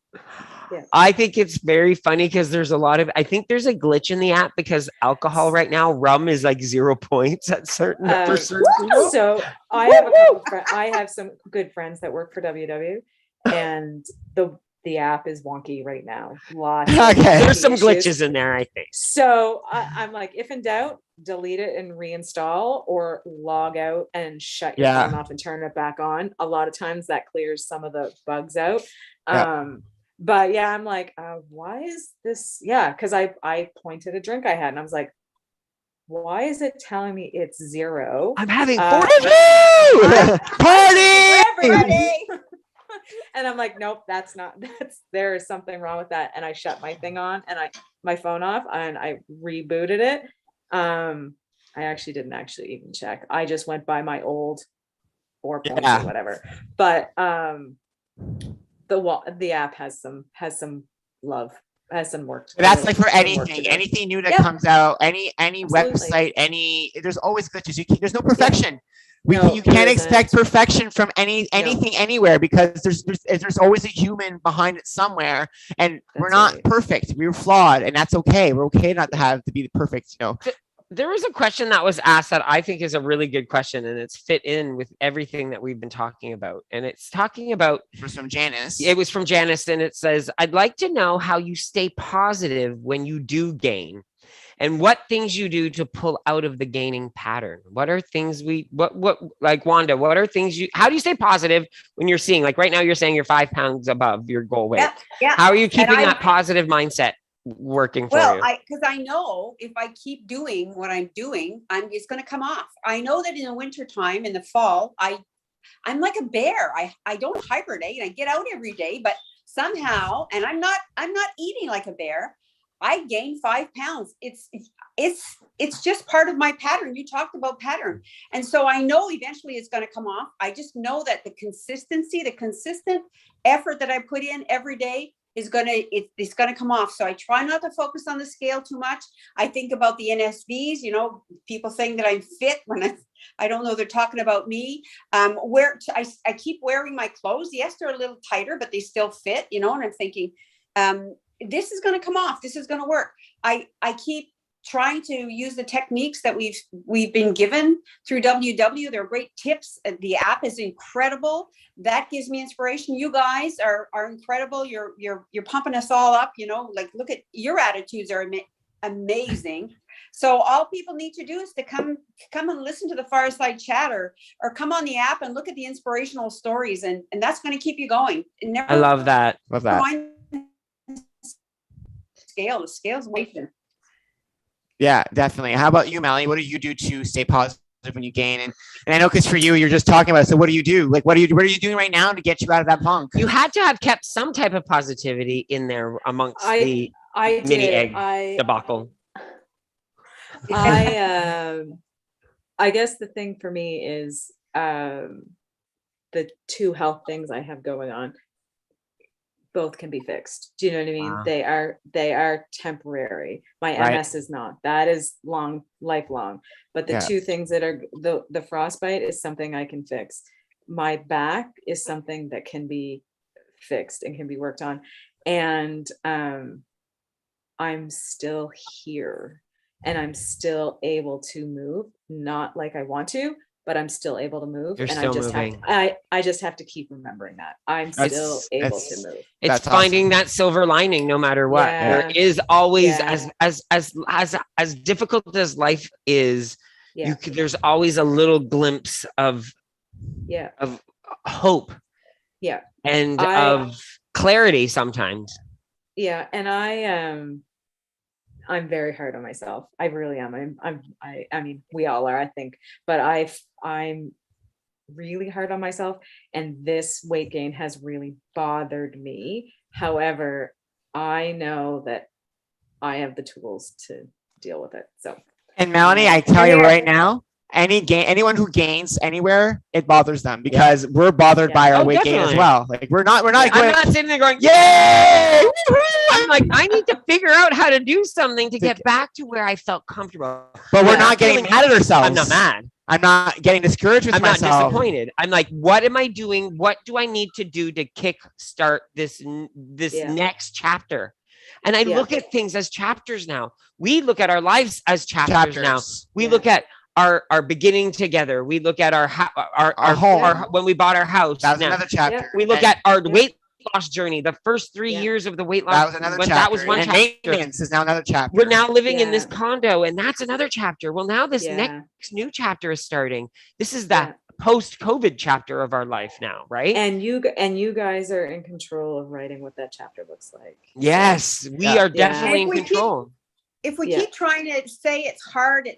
Yeah. I think it's very funny because I think there's a glitch in the app, because alcohol right now, rum is like 0 points at certain. So I have some good friends that work for WW, and the app is wonky right now. There's some glitches in there, I think. So I'm like, if in doubt, delete it and reinstall, or log out and shut your phone off and turn it back on. A lot of times that clears some of the bugs out. But I'm like, why is this? Because I pointed a drink I had, and I was like, why is it telling me it's 0? I'm having 42 party. And I'm like, nope, there is something wrong with that. And I shut my thing on and my phone off and I rebooted it. I actually didn't even check. I just went by my old 4 points or whatever. But the app has some love, has some work. That's like for anything new that comes out, any website, there's always glitches. There's no perfection. You can't expect perfection from anything anywhere, because there's always a human behind it somewhere, and we're not perfect. We're flawed, and that's okay. We're okay not to be perfect, There was a question that was asked that I think is a really good question, and it's fit in with everything that we've been talking about. And it's talking about. It was from Janice. It was from Janice, and it says, "I'd like to know how you stay positive when you do gain, and what things you do to pull out of the gaining pattern. What are things like Wanda? What are things how do you stay positive when you're seeing, like right now, you're saying you're 5 pounds above your goal weight? Yeah. How are you keeping that positive mindset working for you? Because I know if I keep doing what I'm doing, it's going to come off. I know that in the winter time, in the fall, I'm like a bear. I don't hibernate. I get out every day, but somehow, and I'm not eating like a bear, I gained 5 pounds. It's just part of my pattern. You talked about pattern. And so I know eventually it's going to come off. I just know that the consistent effort that I put in every day it's going to come off. So I try not to focus on the scale too much. I think about the NSVs, people saying that I'm fit when I don't know, they're talking about me. I keep wearing my clothes. Yes, they're a little tighter, but they still fit, and I'm thinking, this is going to come off. This is going to work. I keep trying to use the techniques that we've been given through WW. They're great tips. The app is incredible. That gives me inspiration. You guys are incredible. You're pumping us all up, like look at your attitudes are amazing. So all people need to do is to come and listen to the Fireside Chat or come on the app and look at the inspirational stories, and that's going to keep you going. I love that. The scale's waiting. Yeah, definitely. How about you, Melanie? What do you do to stay positive when you gain? And I know, because for you're just talking about it. So what do you do? Like, what are you doing right now to get you out of that funk? You had to have kept some type of positivity in there amongst the mini egg debacle. I guess the thing for me is the 2 health things I have going on. Both can be fixed. Do you know what I mean? Wow. They are temporary. My MS is not. That is lifelong. But the 2 things that are the frostbite is something I can fix. My back is something that can be fixed and can be worked on. And I'm still here and I'm still able to move, not like I want to, but I'm still able to move. You're and still moving. I just have to keep remembering that I'm still able to move. It's finding that silver lining no matter what. There is always, as difficult as life is, there's always a little glimpse of hope. Yeah. And of clarity sometimes. Yeah. And I'm very hard on myself. I really am. I mean, we all are, I think, but I'm really hard on myself, and this weight gain has really bothered me. However, I know that I have the tools to deal with it. So, and Melanie, I tell you right now, anyone who gains anywhere, it bothers them, because we're bothered by our weight gain as well. Like we're not going, I'm not sitting there going, yay! I'm like, I need to figure out how to do something to get back to where I felt comfortable. But we're not getting mad at ourselves. I'm not mad. I'm not getting discouraged with myself. I'm not disappointed. I'm like, what am I doing? What do I need to do to kickstart this next chapter? And I look at things as chapters now. We look at our lives as chapters. Now. We look at our beginning together. We look at our home, when we bought our house. That was another chapter. We look at our weight loss journey, the first 3 years of the weight loss. That was another chapter. That was one chapter. Maintenance is now another chapter. We're now living in this condo, and that's another chapter. Well, now this next new chapter is starting. This is the post-COVID chapter of our life now, right? And you guys are in control of writing what that chapter looks like. Yes, we are definitely in control. if we keep trying to say it's hard,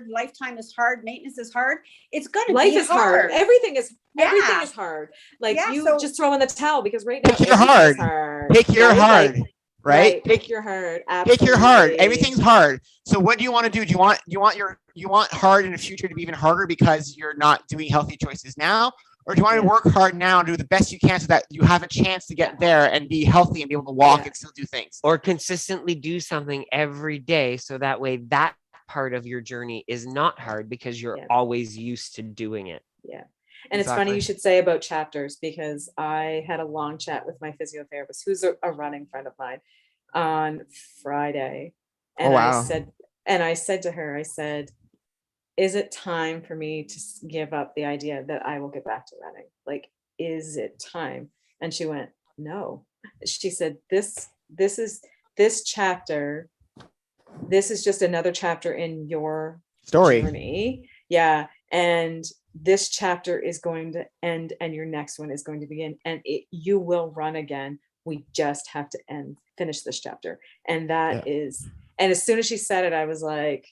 lifetime is hard, maintenance is hard, it's going to be hard. Life is hard. Everything is hard. Like just throw in the towel because right now pick your hard. Pick your hard. Like, right? Pick your hard. Absolutely. Pick your hard. Everything's hard. So what do you want to do? Do you want hard in the future to be even harder because you're not doing healthy choices now? Or do you want to work hard now and do the best you can so that you have a chance to get there and be healthy and be able to walk and still do things? Or consistently do something every day so that way that part of your journey is not hard because you're always used to doing it. Yeah. And it's funny you should say about chapters because I had a long chat with my physiotherapist, who's a running friend of mine, on Friday. And I said to her, is it time for me to give up the idea that I will get back to running? Like, is it time? And she went, no. She said, this chapter, this is just another chapter in your story. Journey. Yeah. And this chapter is going to end and your next one is going to begin and you will run again. We just have to finish this chapter. And that is, and as soon as she said it, I was like,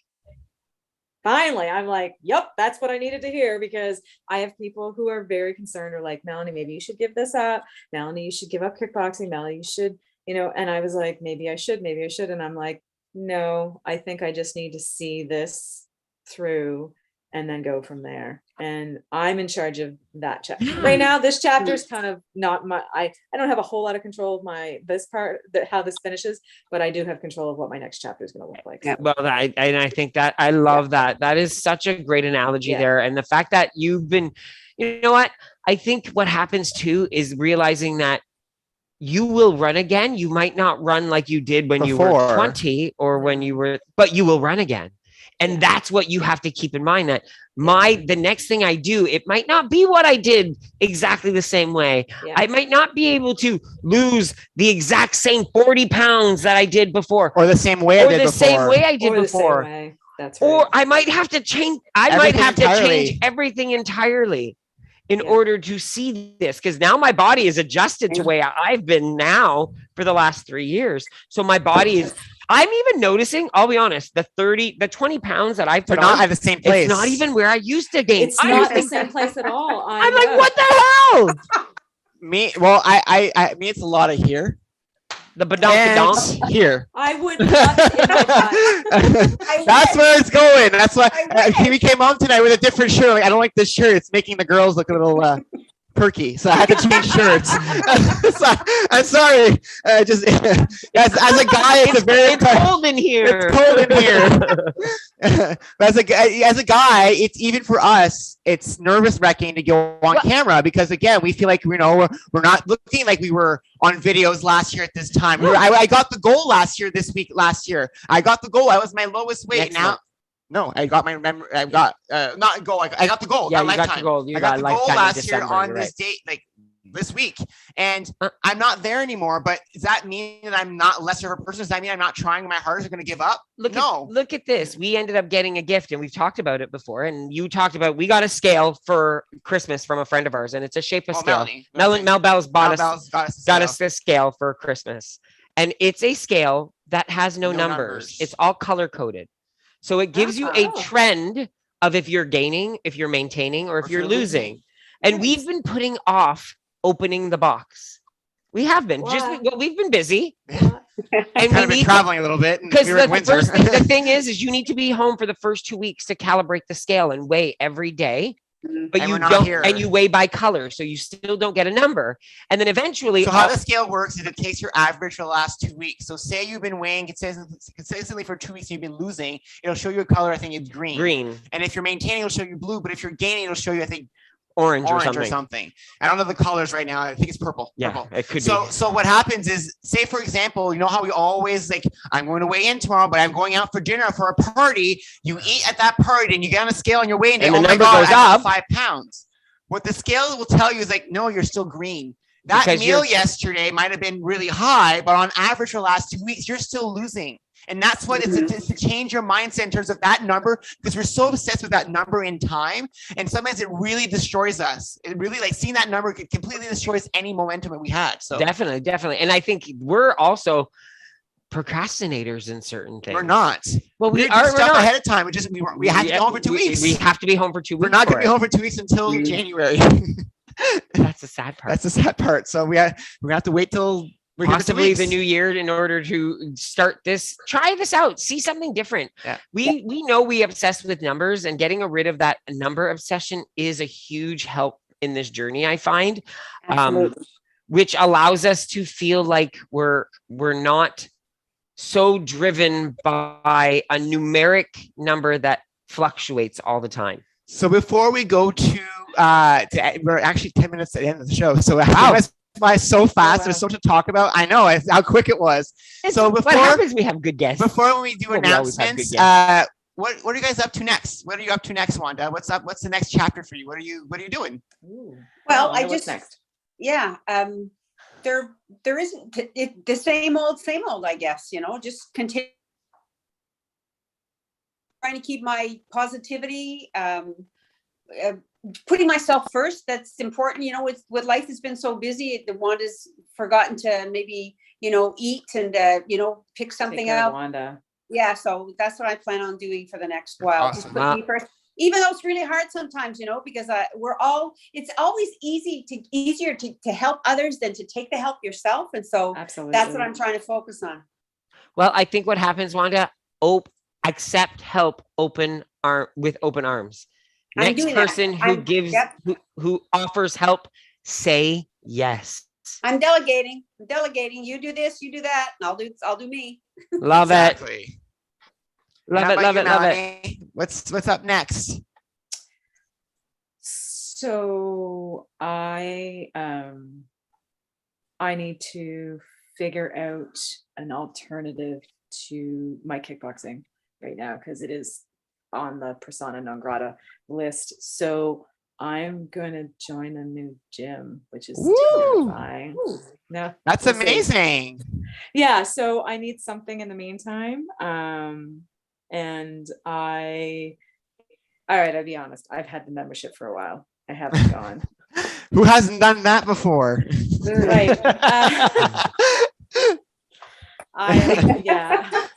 finally, I'm like, yep, that's what I needed to hear because I have people who are very concerned or like, Melanie, maybe you should give this up. Melanie, you should give up kickboxing. Melanie, you should, and I was like, maybe I should. And I'm like, no, I think I just need to see this through and then go from there. And I'm in charge of that chapter. Right now, this chapter is kind of not my, I don't have a whole lot of control of this part, how this finishes, but I do have control of what my next chapter is going to look like. So. Well, I think that I love that. That is such a great analogy there. And the fact that you've been, you know what, I think what happens too is realizing that you will run again. You might not run like you did when you were 20 or when you were, but you will run again. And that's what you have to keep in mind, that the next thing I do, it might not be what I did exactly the same way. Yeah. I might not be able to lose the exact same 40 pounds that I did before. Or the same way I did before. Same way I did before. That's right. Or I might have to change. I might have to change everything entirely in order to see this. Because now my body is adjusted to the way I've been now for the last 3 years. So my body is... I'm even noticing, I'll be honest, the 20 pounds that I put on at the same place. It's not even where I used to gain. It's not the same place at all. I'm like, what the hell? Me, it's a lot of here. The badonk here. I would not. That's where it's going. That's why we came home tonight with a different shirt. Like, I don't like this shirt. It's making the girls look a little perky, so I had to change shirts. So, I'm sorry. Just as a guy, it's cold in here. It's cold in here. But as a guy, it's even for us. It's nervous wrecking to go on camera because again, we feel like we're not looking like we were on videos last year at this time. I got the goal last year. I got the goal. I was my lowest weight. No, I got my memory. I got not goal. I got the goal. Yeah, you got the goal. I got the goal last year on this date, like this week, and I'm not there anymore. But does that mean that I'm not lesser of a person? Does that mean I'm not trying my hardest? I'm going to give up? Look at this. We ended up getting a gift, and we've talked about it before. And you talked about we got a scale for Christmas from a friend of ours, and it's a shapeless scale. Mel Bell's got us this scale for Christmas, and it's a scale that has no numbers. It's all color coded. So it gives you a trend of if you're gaining, if you're maintaining, or if you're losing. And we've been putting off opening the box. We have been. We've been busy. And we've been traveling a little bit. Because the thing is you need to be home for the first 2 weeks to calibrate the scale and weigh every day. But you don't, and you weigh by color, so you still don't get a number. And then eventually, so how the scale works is it takes your average for the last 2 weeks. So say you've been weighing consistently for 2 weeks, and you've been losing. It'll show you a color. I think it's green. Green. And if you're maintaining, it'll show you blue. But if you're gaining, it'll show you, I think, orange or something. I don't know the colors right now. I think it's purple. Yeah, purple. It could be. So what happens is, say for example, you know how we always like, I'm going to weigh in tomorrow, but I'm going out for dinner for a party. You eat at that party and you get on a scale and you're weighing it. And the number goes up 5 pounds. What the scale will tell you is like, no, you're still green. That meal yesterday might have been really high, but on average for the last 2 weeks, you're still losing. And that's what it's to change your mindset in terms of that number, because we're so obsessed with that number in time. And sometimes it really destroys us. It really, like, seeing that number completely destroys any momentum that we had. So definitely. And I think we're also procrastinators in certain things. We're not. Well, we do are. We're stuff not. ahead of time. We have to be home for 2 weeks. We have to be home for 2 weeks. We're not going for to be it. home for 2 weeks until January. That's the sad part. That's the sad part. So we're gonna have to wait till we're here for 2 Possibly weeks. the new year in order to start this. Try this out. See something different. Yeah. We know we obsess with numbers, and getting rid of that number obsession is a huge help in this journey, I find. Absolutely. Which allows us to feel like we're not so driven by a numeric number that fluctuates all the time. So before we go to we're actually 10 minutes at the end of the show. So Wow. went by so fast. wow. There's so much to talk about. I know how quick it was. So what before happens? We have good guests. before we do Well, we always have announcements, good what are you guys up to next? What are you up to next, Wanda? What's up? What's the next chapter for you? What are you doing? Ooh. Well, I I know what's just next. yeah, there isn't the same old, I guess, just continue trying to keep my positivity, putting myself first. That's important. With life has been so busy, the Wanda's forgotten to maybe, eat and, pick Take something care of out. Wanda. Yeah. So that's what I plan on doing for the next while. Just Awesome. put me first. Even though it's really hard sometimes, because it's always easier to help others than to take the help yourself. And so Absolutely. that's what I'm trying to focus on. Well, I think what happens, Wanda, accept help with open arms. I'm Next doing that. person who I'm- gives yep. who offers help, say yes. I'm delegating. You do this, you do that, and I'll do me. Love Exactly. it. Love How it. about Love you, it. Love it. Melanie? What's up next? So I need to figure out an alternative to my kickboxing right now because it is on the persona non grata list. So I'm gonna join a new gym, which is Woo! terrifying. No, That's we'll see. amazing. Yeah, so I need something in the meantime. And I'll be honest, I've had the membership for a while. I haven't gone. Who hasn't done that before? Right.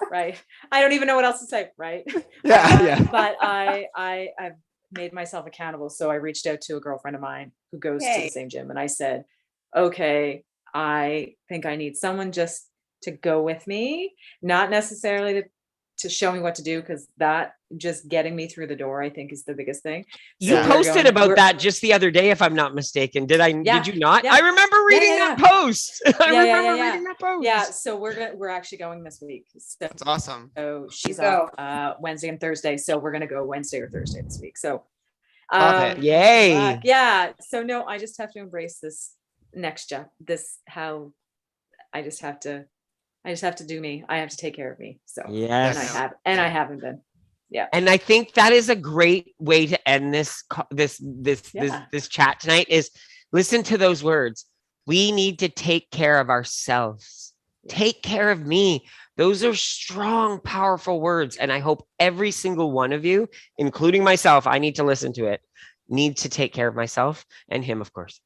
Right. I don't even know what else to say, right? Yeah. But I've made myself accountable. So I reached out to a girlfriend of mine who goes to Yay. the same gym, and I said, okay, I think I need someone just to go with me, not necessarily to show me what to do, because that just getting me through the door, I think, is the biggest thing. You Yeah. posted about that just the other day, if I'm not mistaken. Did you not? Yeah. I remember reading that post. I Yeah, remember yeah. reading that post. Yeah, so we're actually going this week. That's awesome. So she's Go. off Wednesday and Thursday. So we're gonna go Wednesday or Thursday this week. So Love it. Yay. yeah. So no, I just have to embrace this next job. I just have to do me. I have to take care of me. So Yes. and I haven't been. Yeah. And I think that is a great way to end this chat tonight is listen to those words. We need to take care of ourselves. Take care of me. Those are strong, powerful words. And I hope every single one of you, including myself, I need to listen to it, need to take care of myself and him, of course.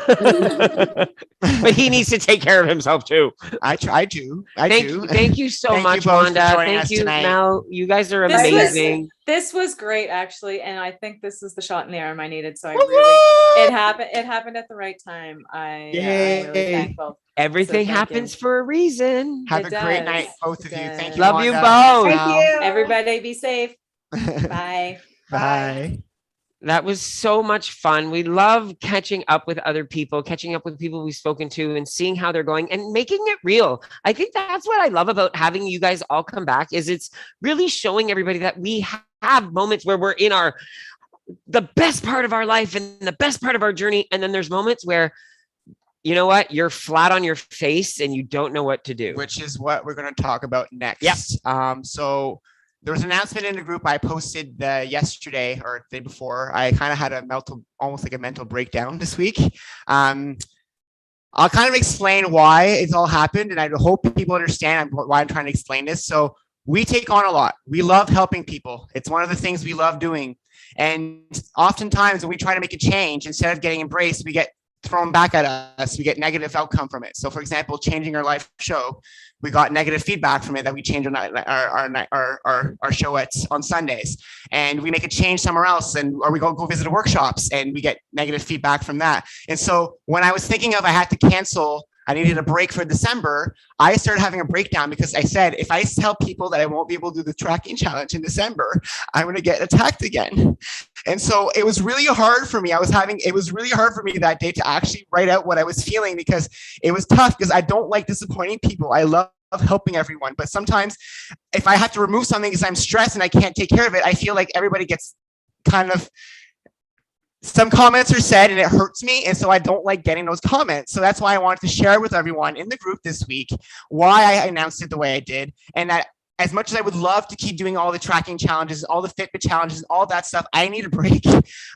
But he needs to take care of himself too. I do. Thank you so Thank you much, both for Wanda. joining Thank us you, tonight. Mel. You guys are This was- amazing. This was great, actually, and I think this is the shot in the arm I needed. So Woo-woo! it happened at the right time. I'm Yay. really thankful. Everything thank you. happens for a reason. Have It a great does. night, both of It you. does. Thank you. Love you Wanda. both. Thank you. Everybody be safe. Bye. Bye. That was so much fun. We love catching up with other people, catching up with people we've spoken to and seeing how they're going and making it real. I think that's what I love about having you guys all come back is it's really showing everybody that we have moments where we're in the best part of our life and the best part of our journey. And then there's moments where, you know what, you're flat on your face and you don't know what to do. Which is what we're going to talk about next. Yep. So there was an announcement in the group I posted yesterday or the day before. I kind of had almost like a mental breakdown this week. I'll kind of explain why it's all happened, and I hope people understand why I'm trying to explain this. So we take on a lot. We love helping people. It's one of the things we love doing. And oftentimes when we try to make a change, instead of getting embraced, we get thrown back at us, we get negative outcome from it. So for example, changing our live show, we got negative feedback from it that we change our show on Sundays, and we make a change somewhere else, or we go visit workshops and we get negative feedback from that. And so when I was thinking of I had to cancel, I needed a break for December, I started having a breakdown because I said, if I tell people that I won't be able to do the tracking challenge in December, I'm going to get attacked again. And so it was really hard for me. It was really hard for me that day to actually write out what I was feeling, because it was tough, because I don't like disappointing people. I love helping everyone. But sometimes if I have to remove something because I'm stressed and I can't take care of it, I feel like everybody gets kind of, some comments are said and it hurts me. And so I don't like getting those comments. So that's why I wanted to share with everyone in the group this week why I announced it the way I did. And that as much as I would love to keep doing all the tracking challenges, all the Fitbit challenges, all that stuff, I need a break.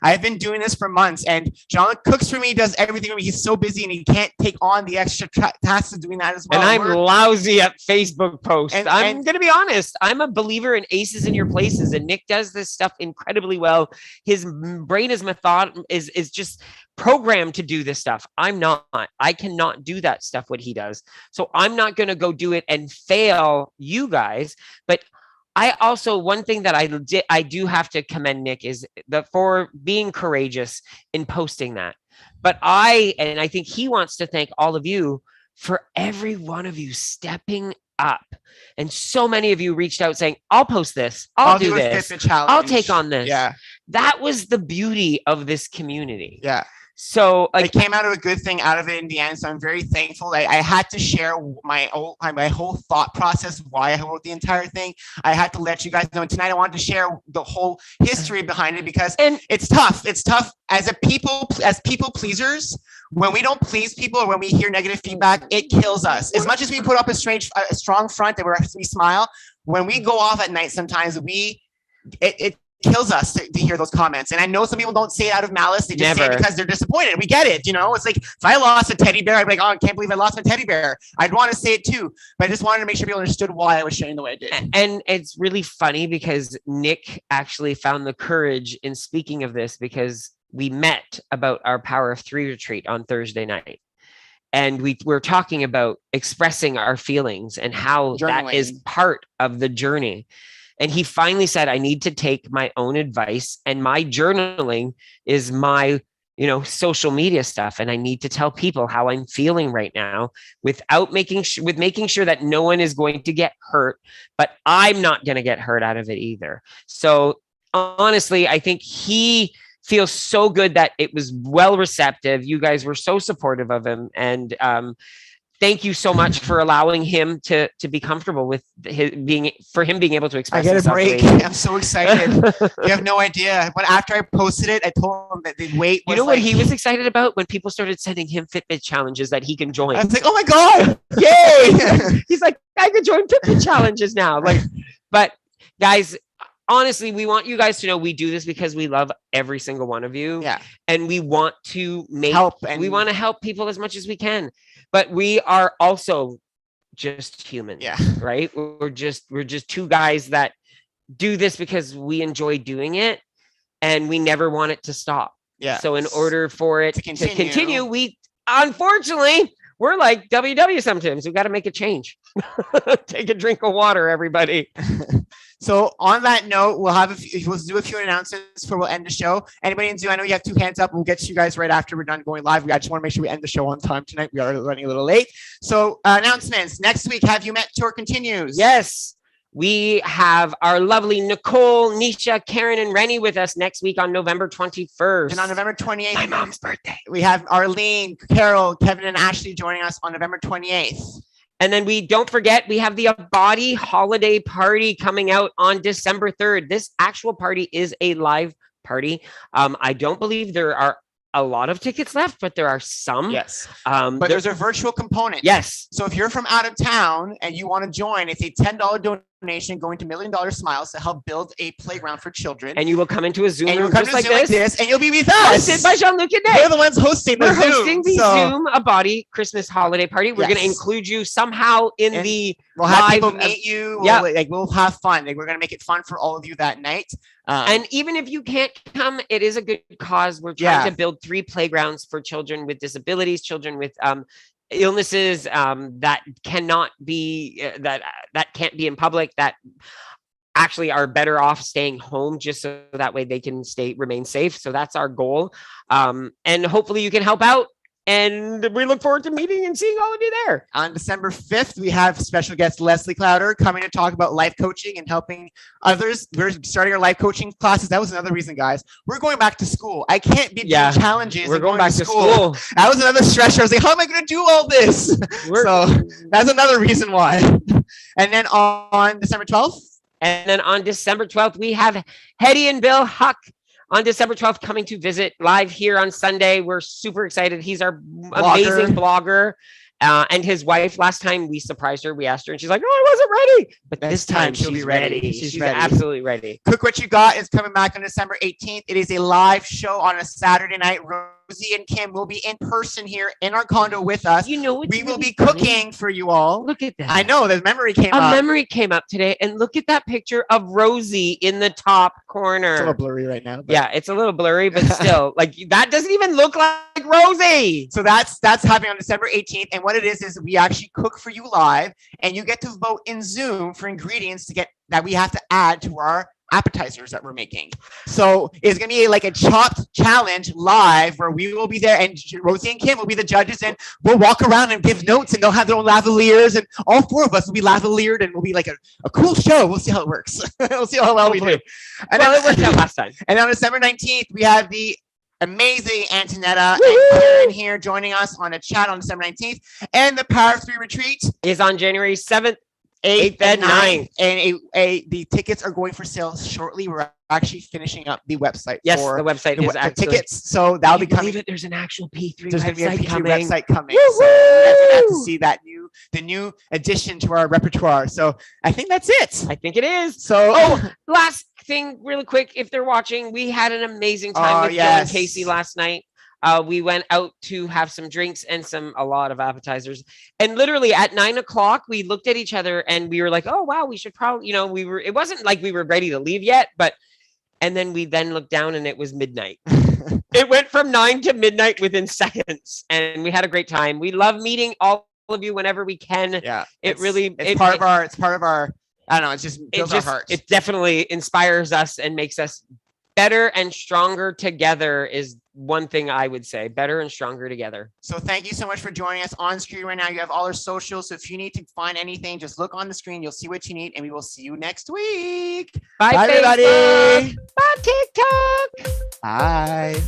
I've been doing this for months, and Jean-Luc cooks for me, does everything for me. He's so busy and he can't take on the extra tasks of doing that as well. And I'm lousy at Facebook posts. I'm going to be honest. I'm a believer in aces in your places, and Nick does this stuff incredibly well. His brain is just programmed to do this stuff. I'm not. I cannot do that stuff what he does. So I'm not going to go do it and fail you guys. But I also, one thing that I do have to commend Nick is for being courageous in posting that. But I think he wants to thank all of you for every one of you stepping up. And so many of you reached out saying, I'll post this. I'll do this. I'll take on this. Yeah. That was the beauty of this community. Yeah. So it came out of a good thing out of it in the end. So I'm very thankful. I had to share my whole thought process, why I wrote the entire thing. I had to let you guys know. And tonight I wanted to share the whole history behind it, because it's tough. It's tough as people pleasers. When we don't please people, or when we hear negative feedback, it kills us. As much as we put up a strong front and we smile, when we go off at night, sometimes it kills us to hear those comments. And I know some people don't say it out of malice. They just say it because they're disappointed. We get it. It's like, if I lost a teddy bear, I'd be like, oh, I can't believe I lost my teddy bear. I'd want to say it too. But I just wanted to make sure people understood why I was sharing the way I did. And it's really funny because Nick actually found the courage in speaking of this, because we met about our Power of Three retreat on Thursday night. And we're talking about expressing our feelings and how that is part of the journey. And he finally said, I need to take my own advice, and my journaling is my, social media stuff. And I need to tell people how I'm feeling right now without making sure that no one is going to get hurt, but I'm not going to get hurt out of it either. So honestly, I think he feels so good that it was well receptive. You guys were so supportive of him. And, thank you so much for allowing him to be comfortable with being able to express himself. I get a break. I'm so excited. You have no idea. When after I posted it, I told him that the wait was what he was excited about? When people started sending him Fitbit challenges that he can join. I was like, oh my God, yay. He's like, I could join Fitbit challenges now. But guys, honestly, we want you guys to know we do this because we love every single one of you. Yeah. And we want to we want to help people as much as we can. But we are also just human. Yeah. Right? We're just two guys that do this because we enjoy doing it, and we never want it to stop. Yeah. So in order for it to continue, we unfortunately, we're like WW sometimes. We've got to make a change. Take a drink of water, everybody. So on that note, we'll do a few announcements before we'll end the show. Anybody in Zoom, I know you have 2 hands up. We'll get to you guys right after we're done going live. I just want to make sure we end the show on time tonight. We are running a little late. So announcements. Next week, Have You Met Tour continues. Yes. We have our lovely Nicole, Nisha, Karen, and Rennie with us next week on November 21st. And on November 28th, my mom's birthday, we have Arlene, Carol, Kevin, and Ashley joining us on November 28th. And then don't forget, we have the Body Holiday Party coming out on December 3rd. This actual party is a live party. I don't believe there are a lot of tickets left, but there are some. Yes. But there's a virtual component. Yes. So if you're from out of town and you want to join, it's a $10 donation going to $1 Million Smiles to help build a playground for children. And you will come into a Zoom And you'll room come just to like Zoom like this. this, and you'll be with us. Hosted by Jean-Luc and Nick. We're the ones hosting the We're Zoom. hosting the so Zoom a body Christmas holiday party. We're going to Yes. include you somehow in And the we'll have live people meet you. yeah. We'll have fun. Like, we're gonna make it fun for all of you that night. And even if you can't come, it is a good cause. We're trying Yeah. to build 3 playgrounds for children with disabilities, children with illnesses that cannot be that can't be in public, that actually are better off staying home, just so that way they can remain safe. So that's our goal. And hopefully you can help out. And we look forward to meeting and seeing all of you there. On December 5th, we have special guest Leslie Clowder coming to talk about life coaching and helping others. We're starting our life coaching classes. That was another reason, guys. We're going back to school. I can't be doing challenges. We're and going back to school. That was another stressor. I was like, how am I going to do all this? So that's another reason why. And then on December 12th. And then on December 12th, we have Hetty and Bill Huck on December 12th coming to visit live here on Sunday. We're super excited. He's our amazing blogger. And his wife, last time we surprised her, we asked her and she's like, oh, I wasn't ready. But this time she'll be ready. She's ready. Absolutely ready. Cook What You Got is coming back on December 18th. It is a live show on a Saturday night. Rosie and Kim will be in person here in our condo with us. You know, we will be cooking for you all. Look at that. I know the memory came up. A memory came up today, and look at that picture of Rosie in the top corner. It's a little blurry right now. But. Yeah, it's a little blurry, but still, like that doesn't even look like Rosie. So that's happening on December 18th, and what it is we actually cook for you live, and you get to vote in Zoom for ingredients that we have to add to our appetizers that we're making. So it's gonna be like a chopped challenge live where we will be there, and Rosie and Kim will be the judges, and we'll walk around and give notes, and they'll have their own lavaliers, and all 4 of us will be lavaliered, and we'll be like a cool show. We'll see how it works. We'll see how well we do. And well, it worked out last time. And on December 19th, we have the amazing Antonetta and Karen here joining us on a chat on December 19th, and the Power of 3 retreat is on January 7th. 8th and 9th. And the tickets are going for sale shortly. We're actually finishing up the website. Yes, the website is actually tickets. So that'll be coming. There's an actual P3 There's going to be a P3 coming. website coming. So you guys are going to have to see the new addition to our repertoire. So I think that's it. I think it is. So last thing, really quick, if they're watching, we had an amazing time with Joe and Casey last night. We went out to have some drinks and a lot of appetizers. And literally at 9:00, we looked at each other and we were like, oh, wow, we should probably, it wasn't like we were ready to leave yet, and then we looked down and it was midnight. It went from 9 to midnight within seconds. And we had a great time. We love meeting all of you whenever we can. Yeah. It's part of our, I don't know, it's just builds our hearts. It definitely inspires us and makes us better and stronger together is one thing I would say. Better and stronger together. So thank you so much for joining us on screen right now. You have all our socials. So if you need to find anything, just look on the screen. You'll see what you need, and we will see you next week. Bye, everybody. Bye, TikTok. Bye.